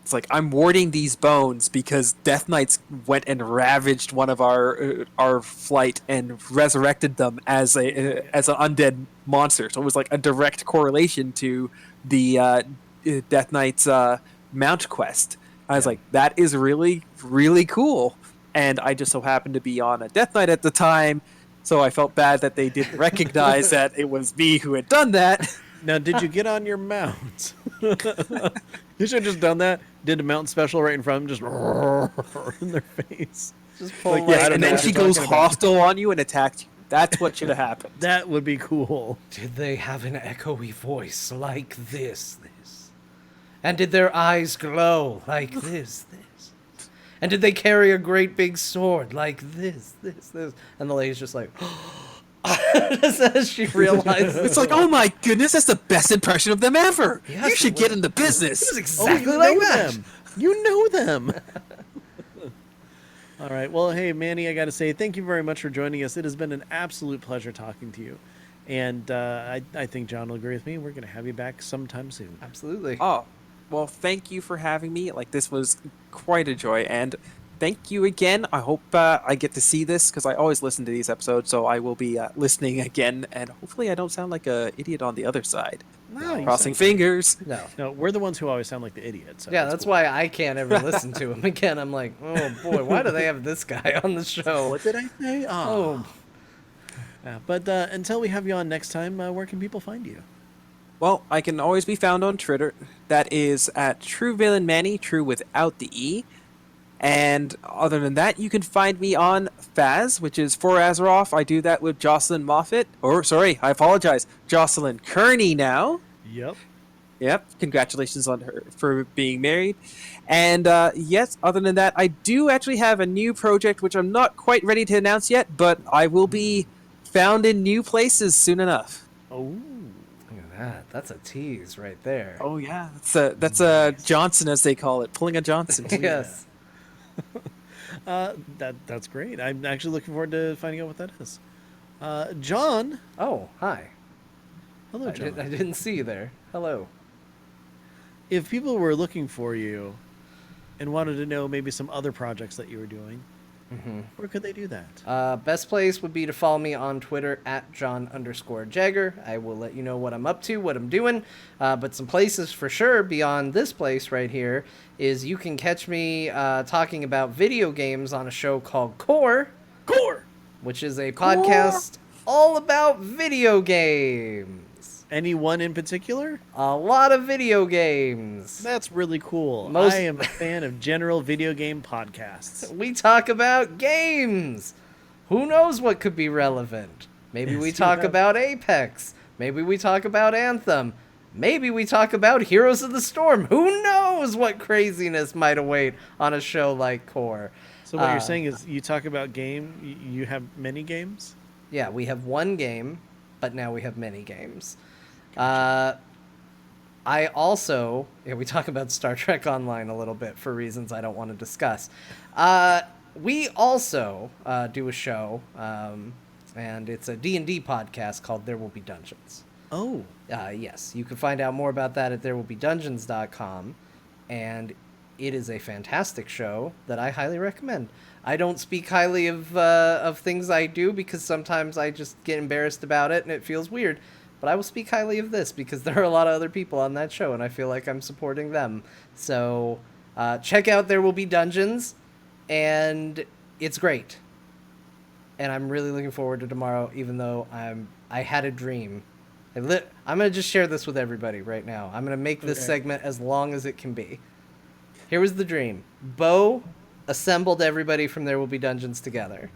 A: It's like, I'm warding these bones because Death Knights went and ravaged one of our flight and resurrected them as an undead monster. So it was like a direct correlation to the Death Knights mount quest. I was like, that is really, really cool. And I just so happened to be on a Death Knight at the time, so I felt bad that they didn't recognize that it was me who had done that.
B: Now, did you get on your mount? You should have just done that. Did a mount special right in front of them, just in their face.
C: Just pull
B: Like, yeah, I don't
A: And
B: know
A: then
B: what
A: she
B: you're
A: goes
B: talking about.
A: hostile on you and attacks you. That's what should have happened.
B: That would be cool.
C: Did they have an echoey voice like this? And did their eyes glow like this? And did they carry a great big sword like this? And the lady's just like, just as she realizes.
A: It's like, oh my goodness, that's the best impression of them ever.
C: Yes,
A: You should
C: it
A: get
C: was.
A: into business.
C: This is
B: Oh,
C: exactly
B: you
C: like
B: know
C: that.
B: them. You know them. All right. Well, hey, Manny, I got to say thank you very much for joining us. It has been an absolute pleasure talking to you. And I think John will agree with me. We're going to have you back sometime soon.
C: Absolutely.
A: Oh, well, thank you for having me. Like, this was quite a joy, and thank you again. I hope I get to see this because I always listen to these episodes, so I will be listening again, and hopefully I don't sound like a idiot on the other side.
B: No, you
A: Crossing
B: sound great.
A: fingers.
C: No.
B: No, we're the ones who always sound like the idiots. So
C: Yeah, that's
B: cool.
C: why I can't ever listen to him again. I'm like, oh boy, why do they have this guy on the show?
B: What did I say?
C: Oh,
B: Yeah, but until we have you on next time, where can people find you?
A: Well, I can always be found on Twitter. That is at TruVillainManny, true without the E. And other than that, you can find me on Faz, which is for Azeroth. I do that with Jocelyn Moffat. Or, sorry, I apologize. Jocelyn Kearney now.
B: Yep.
A: Yep, congratulations on her for being married. And yes, other than that, I do actually have a new project, which I'm not quite ready to announce yet, but I will be found in new places soon enough.
B: Oh.
C: look at that. That's a tease right there.
A: Oh yeah, that's a Johnson, as they call it, pulling a Johnson.
C: Yes.
B: That's great. I'm actually looking forward to finding out what that is. John.
C: Oh, hi.
B: Hello, John.
C: I didn't see you there. Hello.
B: If people were looking for you and wanted to know maybe some other projects that you were doing, where could they do that?
C: Best place would be to follow me on Twitter at John_Jagger. I will let you know what I'm up to, what I'm doing. But some places for sure beyond this place right here is you can catch me talking about video games on a show called Core, which is a podcast all about video games.
B: Any one in particular?
C: A lot of video games.
B: That's really cool.
C: Most-
B: I am a fan of general video game podcasts.
C: We talk about games. Who knows what could be relevant? Maybe we
B: Yes,
C: talk
B: yeah.
C: about Apex. Maybe we talk about Anthem. Maybe we talk about Heroes of the Storm. Who knows what craziness might await on a show like Core?
B: So what you're saying is you talk about game, you have many games?
C: Yeah, we have one game, but now we have many games. I also, we talk about Star Trek Online a little bit for reasons I don't want to discuss. We also do a show, and it's a D&D podcast called There Will Be Dungeons.
B: Oh.
C: Yes, you can find out more about that at therewillbedungeons.com, and it is a fantastic show that I highly recommend. I don't speak highly of things I do because sometimes I just get embarrassed about it and it feels weird. But I will speak highly of this because there are a lot of other people on that show and I feel like I'm supporting them. So check out There Will Be Dungeons, and it's great. And I'm really looking forward to tomorrow, even though I had a dream. I'm going to just share this with everybody right now. I'm going to make this segment as long as it can be. Here was the dream. Bo assembled everybody from There Will Be Dungeons together.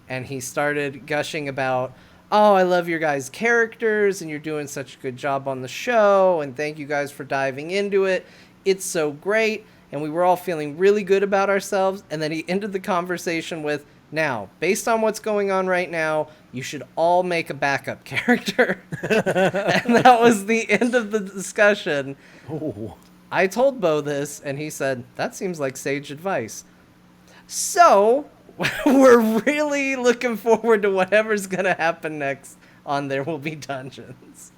C: And he started gushing about, oh, I love your guys' characters, and you're doing such a good job on the show, and thank you guys for diving into it. It's so great. And we were all feeling really good about ourselves. And then he ended the conversation with, now, based on what's going on right now, you should all make a backup character. And that was the end of the discussion.
B: Oh.
C: I told Bo this, and he said, that seems like sage advice. So, we're really looking forward to whatever's going to happen next on There Will Be Dungeons.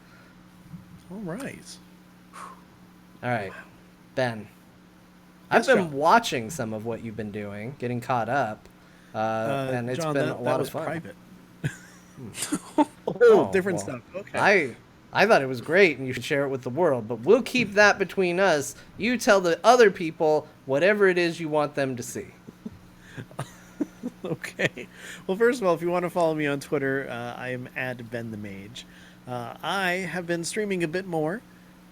B: All right.
C: All right, Ben.
B: Yes,
C: I've been
B: John.
C: watching some of what you've been doing, getting caught up, and it's
B: John,
C: been
B: that
C: a lot
B: was
C: of fun.
B: private.
C: Oh,
B: different
C: well,
B: stuff. Okay.
C: I thought it was great, and you should share it with the world, but we'll keep that between us. You tell the other people whatever it is you want them to see.
B: Okay. Well, first of all, if you want to follow me on Twitter, I am at Ben the Mage. I have been streaming a bit more,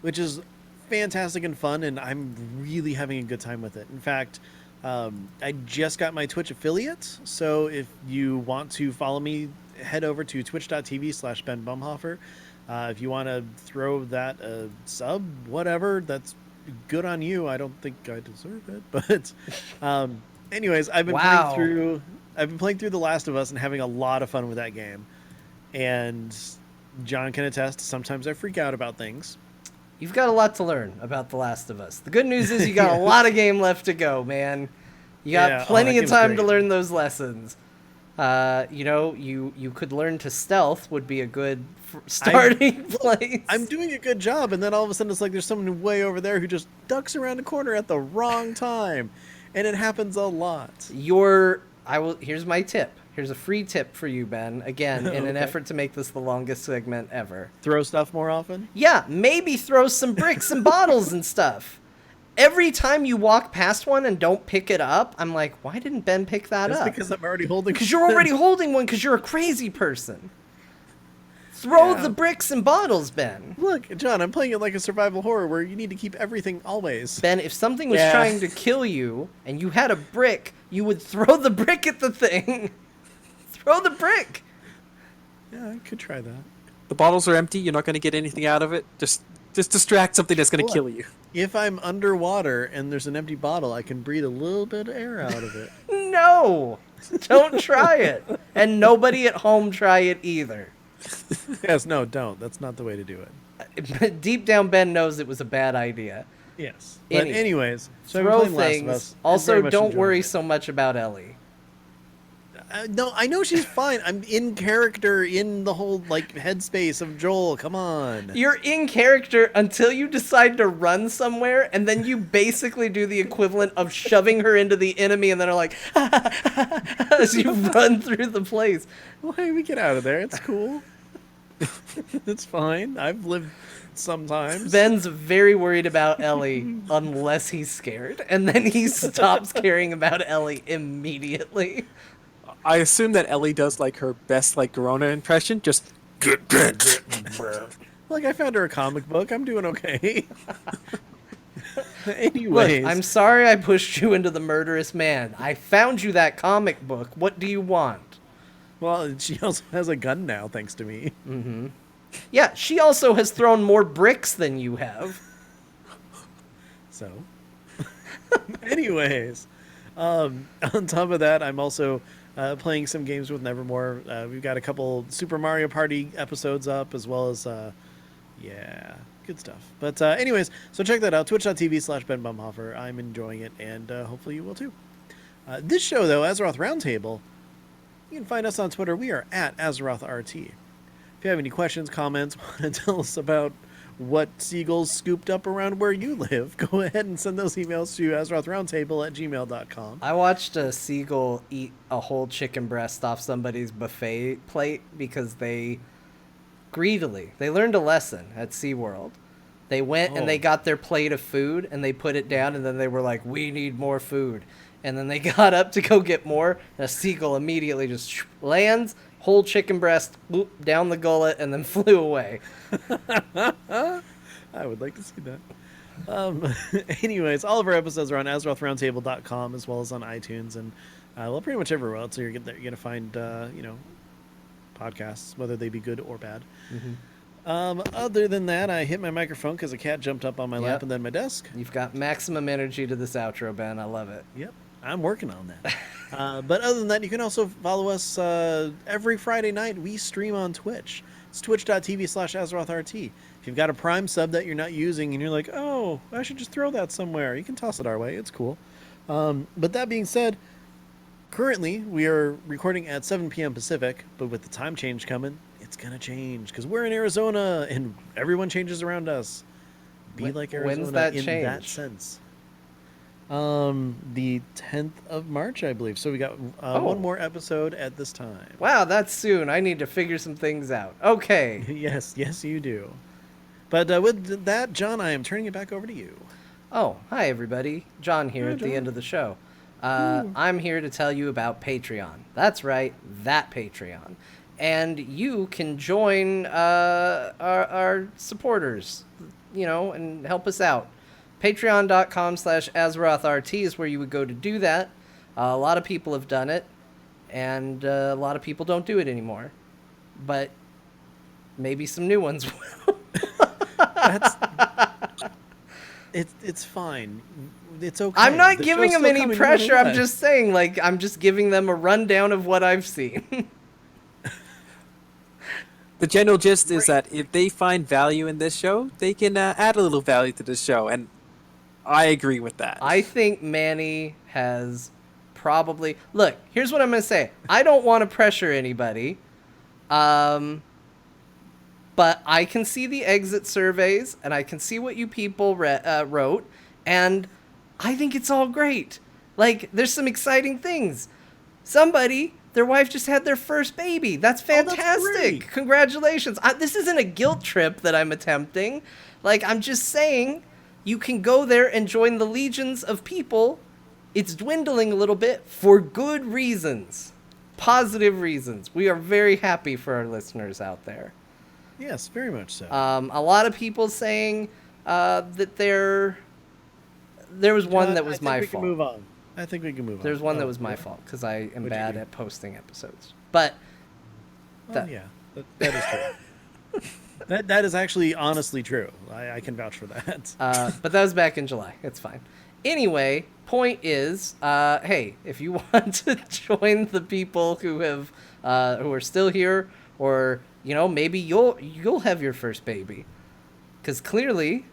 B: which is fantastic and fun, and I'm really having a good time with it. In fact, I just got my Twitch affiliate, so if you want to follow me, head over to twitch.tv/Ben Bumhofer. If you want to throw that sub, whatever, that's good on you. I don't think I deserve it, but anyways, I've been playing through The Last of Us and having a lot of fun with that game. And John can attest, sometimes I freak out about things.
C: You've got a lot to learn about The Last of Us. The good news is you got a lot of game left to go, man. You got plenty of
B: game's
C: time to
B: great.
C: learn those lessons. You could learn to stealth would be a good starting place.
B: I'm doing a good job, and then all of a sudden it's like there's someone way over there who just ducks around a corner at the wrong time, and it happens a lot.
C: Here's my tip. Here's a free tip for you, Ben. Again, in an effort to make this the longest segment ever.
B: Throw stuff more often?
C: Yeah, maybe throw some bricks and bottles and stuff. Every time you walk past one and don't pick it up, I'm like, why didn't Ben pick that up?
B: That's because I'm already holding.
C: Because you're already holding one because you're a crazy person. Throw the bricks and bottles, Ben.
B: Look, John, I'm playing it like a survival horror where you need to keep everything always.
C: Ben, if something was trying to kill you and you had a brick, you would throw the brick at the thing. Throw the brick.
B: Yeah, I could try that.
A: The bottles are empty. You're not going to get anything out of it. Just distract something that's going to kill you.
B: If I'm underwater and there's an empty bottle, I can breathe a little bit of air out of it.
C: No, don't try it. And nobody at home try it either.
B: Yes, no, don't. That's not the way to do it.
C: Deep down, Ben knows it was a bad idea.
B: Yes. But anyways, so
C: throw
B: I'm playing Last of Us.
C: things. Also, don't
B: enjoying
C: worry
B: it.
C: so much about Ellie.
B: No, I know she's fine. I'm in character in the whole headspace of Joel. Come on.
C: You're in character until you decide to run somewhere, and then you basically do the equivalent of shoving her into the enemy, and then are like, as you run through the place.
B: Well, hey, we get out of there. It's cool. It's fine. I've lived sometimes.
C: Ben's very worried about Ellie unless he's scared, and then he stops caring about Ellie immediately.
A: I assume that Ellie does her best Corona impression. Just get.
B: I found her a comic book. I'm doing okay. Anyways,
C: Look, I'm sorry I pushed you into the murderous man. I found you that comic book. What do you want?
B: Well, she also has a gun now, thanks to me.
C: Mm-hmm. Yeah, she also has thrown more bricks than you have.
B: So, anyways, on top of that, I'm also playing some games with Nevermore. We've got a couple Super Mario Party episodes up, as well as, good stuff. But anyways, so check that out, twitch.tv/Ben Bumhofer. I'm enjoying it, and hopefully you will too. This show, though, Azeroth Roundtable, you can find us on Twitter. We are at AzerothRT. If you have any questions, comments, want to tell us about what seagulls scooped up around where you live, go ahead and send those emails to AzerothRoundtable@gmail.com.
C: I watched a seagull eat a whole chicken breast off somebody's buffet plate because they learned a lesson at SeaWorld. They went and they got their plate of food and they put it down, and then they were like, we need more food. And then they got up to go get more, and a seagull immediately just lands, whole chicken breast, whoop, down the gullet, and then flew away.
B: I would like to see that. Anyways, all of our episodes are on AzerothRoundtable.com, as well as on iTunes, and pretty much everywhere else. So you're gonna find podcasts, whether they be good or bad. Mm-hmm. Other than that, I hit my microphone because a cat jumped up on my lap and then my desk.
C: You've got maximum energy to this outro, Ben. I love it.
B: Yep, I'm working on that. But other than that, you can also follow us every Friday night. We stream on Twitch. It's twitch.tv/AzerothRT. If you've got a Prime sub that you're not using and you're like, oh, I should just throw that somewhere, you can toss it our way. It's cool. But that being said, currently we are recording at 7 p.m. Pacific, but with the time change coming, it's going to change because we're in Arizona and everyone changes around us. Be like Arizona
C: when's that
B: in
C: change?
B: that sense. The 10th of March, I believe. So we got one more episode at this time.
C: Wow, that's soon. I need to figure some things out. Okay.
B: Yes, you do. But with that, John, I am turning it back over to you.
C: Oh, hi everybody. John here
B: Hi,
C: at
B: John.
C: the end of the show. I'm here to tell you about Patreon. That's right, that Patreon. And you can join our supporters, and help us out. Patreon.com/AzerothRT is where you would go to do that. A lot of people have done it, and a lot of people don't do it anymore. But maybe some new ones will.
B: It's fine. It's okay.
C: I'm not
B: The
C: giving
B: show's
C: them
B: still
C: any
B: coming
C: pressure. I'm
B: nonetheless.
C: just saying, I'm just giving them a rundown of what I've seen.
A: The general gist is that if they find value in this show, they can add a little value to this show, and I agree with that.
C: I think Manny has probably... Look, here's what I'm going to say. I don't want to pressure anybody. But I can see the exit surveys, and I can see what you people wrote, and I think it's all great. Like, there's some exciting things. Somebody, their wife just had their first baby. That's fantastic.
B: That's great.
C: Congratulations. This isn't a guilt trip that I'm attempting. Like, I'm just saying, you can go there and join the legions of people. It's dwindling a little bit for good reasons. Positive reasons. We are very happy for our listeners out there.
B: Yes, very much so.
C: A lot of people saying that there was one that was my fault.
B: I think we can move on. I think we can move on.
C: There's one that was my fault because I am bad at posting episodes. But
B: yeah, that is true. that is actually honestly true. I can vouch for that.
C: But that was back in July. It's fine. Anyway, point is, hey, if you want to join the people who are still here, or maybe you'll have your first baby, because clearly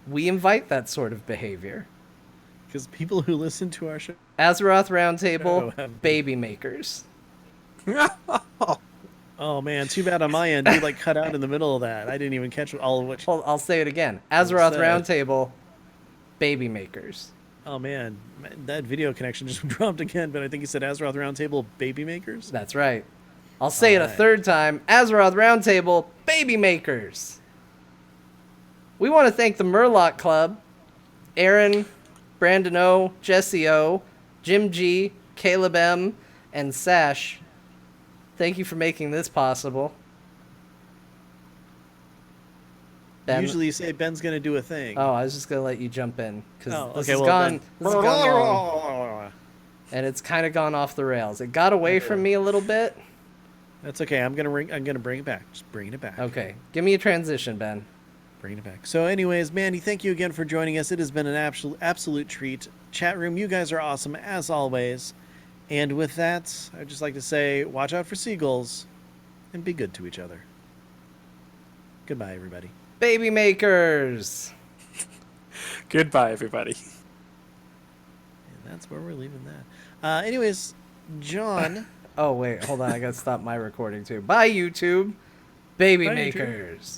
C: we invite that sort of behavior.
B: Because people who listen to our show,
C: Azeroth Roundtable, baby makers.
B: Oh man, too bad on my end. You cut out in the middle of that. I didn't even catch all of what.
C: I'll say it again. Azeroth Roundtable, baby makers.
B: Oh man, that video connection just dropped again. But I think you said Azeroth Roundtable, baby makers.
C: That's right. I'll say it a third time. Azeroth Roundtable, baby makers. We want to thank the Murloc Club, Aaron, Brandon O, Jesse O, Jim G, Caleb M, and Sash. Thank you for making this possible. Ben?
B: Usually you say Ben's going to do a thing.
C: Oh, I was just going to let you jump in. Because this has
B: Ben.
C: gone long. And it's kind of gone off the rails. It got away from me a little bit.
B: That's okay. I'm gonna bring it back. Just bringing it back.
C: Okay. Give me a transition, Ben.
B: Bringing it back. So anyways, Mandy, thank you again for joining us. It has been an absolute treat. Chat room, you guys are awesome as always. And with that, I'd just like to say, watch out for seagulls and be good to each other. Goodbye, everybody.
C: Baby makers.
A: Goodbye, everybody.
B: And that's where we're leaving that. Anyways, John.
C: Oh, wait. Hold on. I got to stop my recording, too. Bye, YouTube. Baby
B: Bye,
C: makers.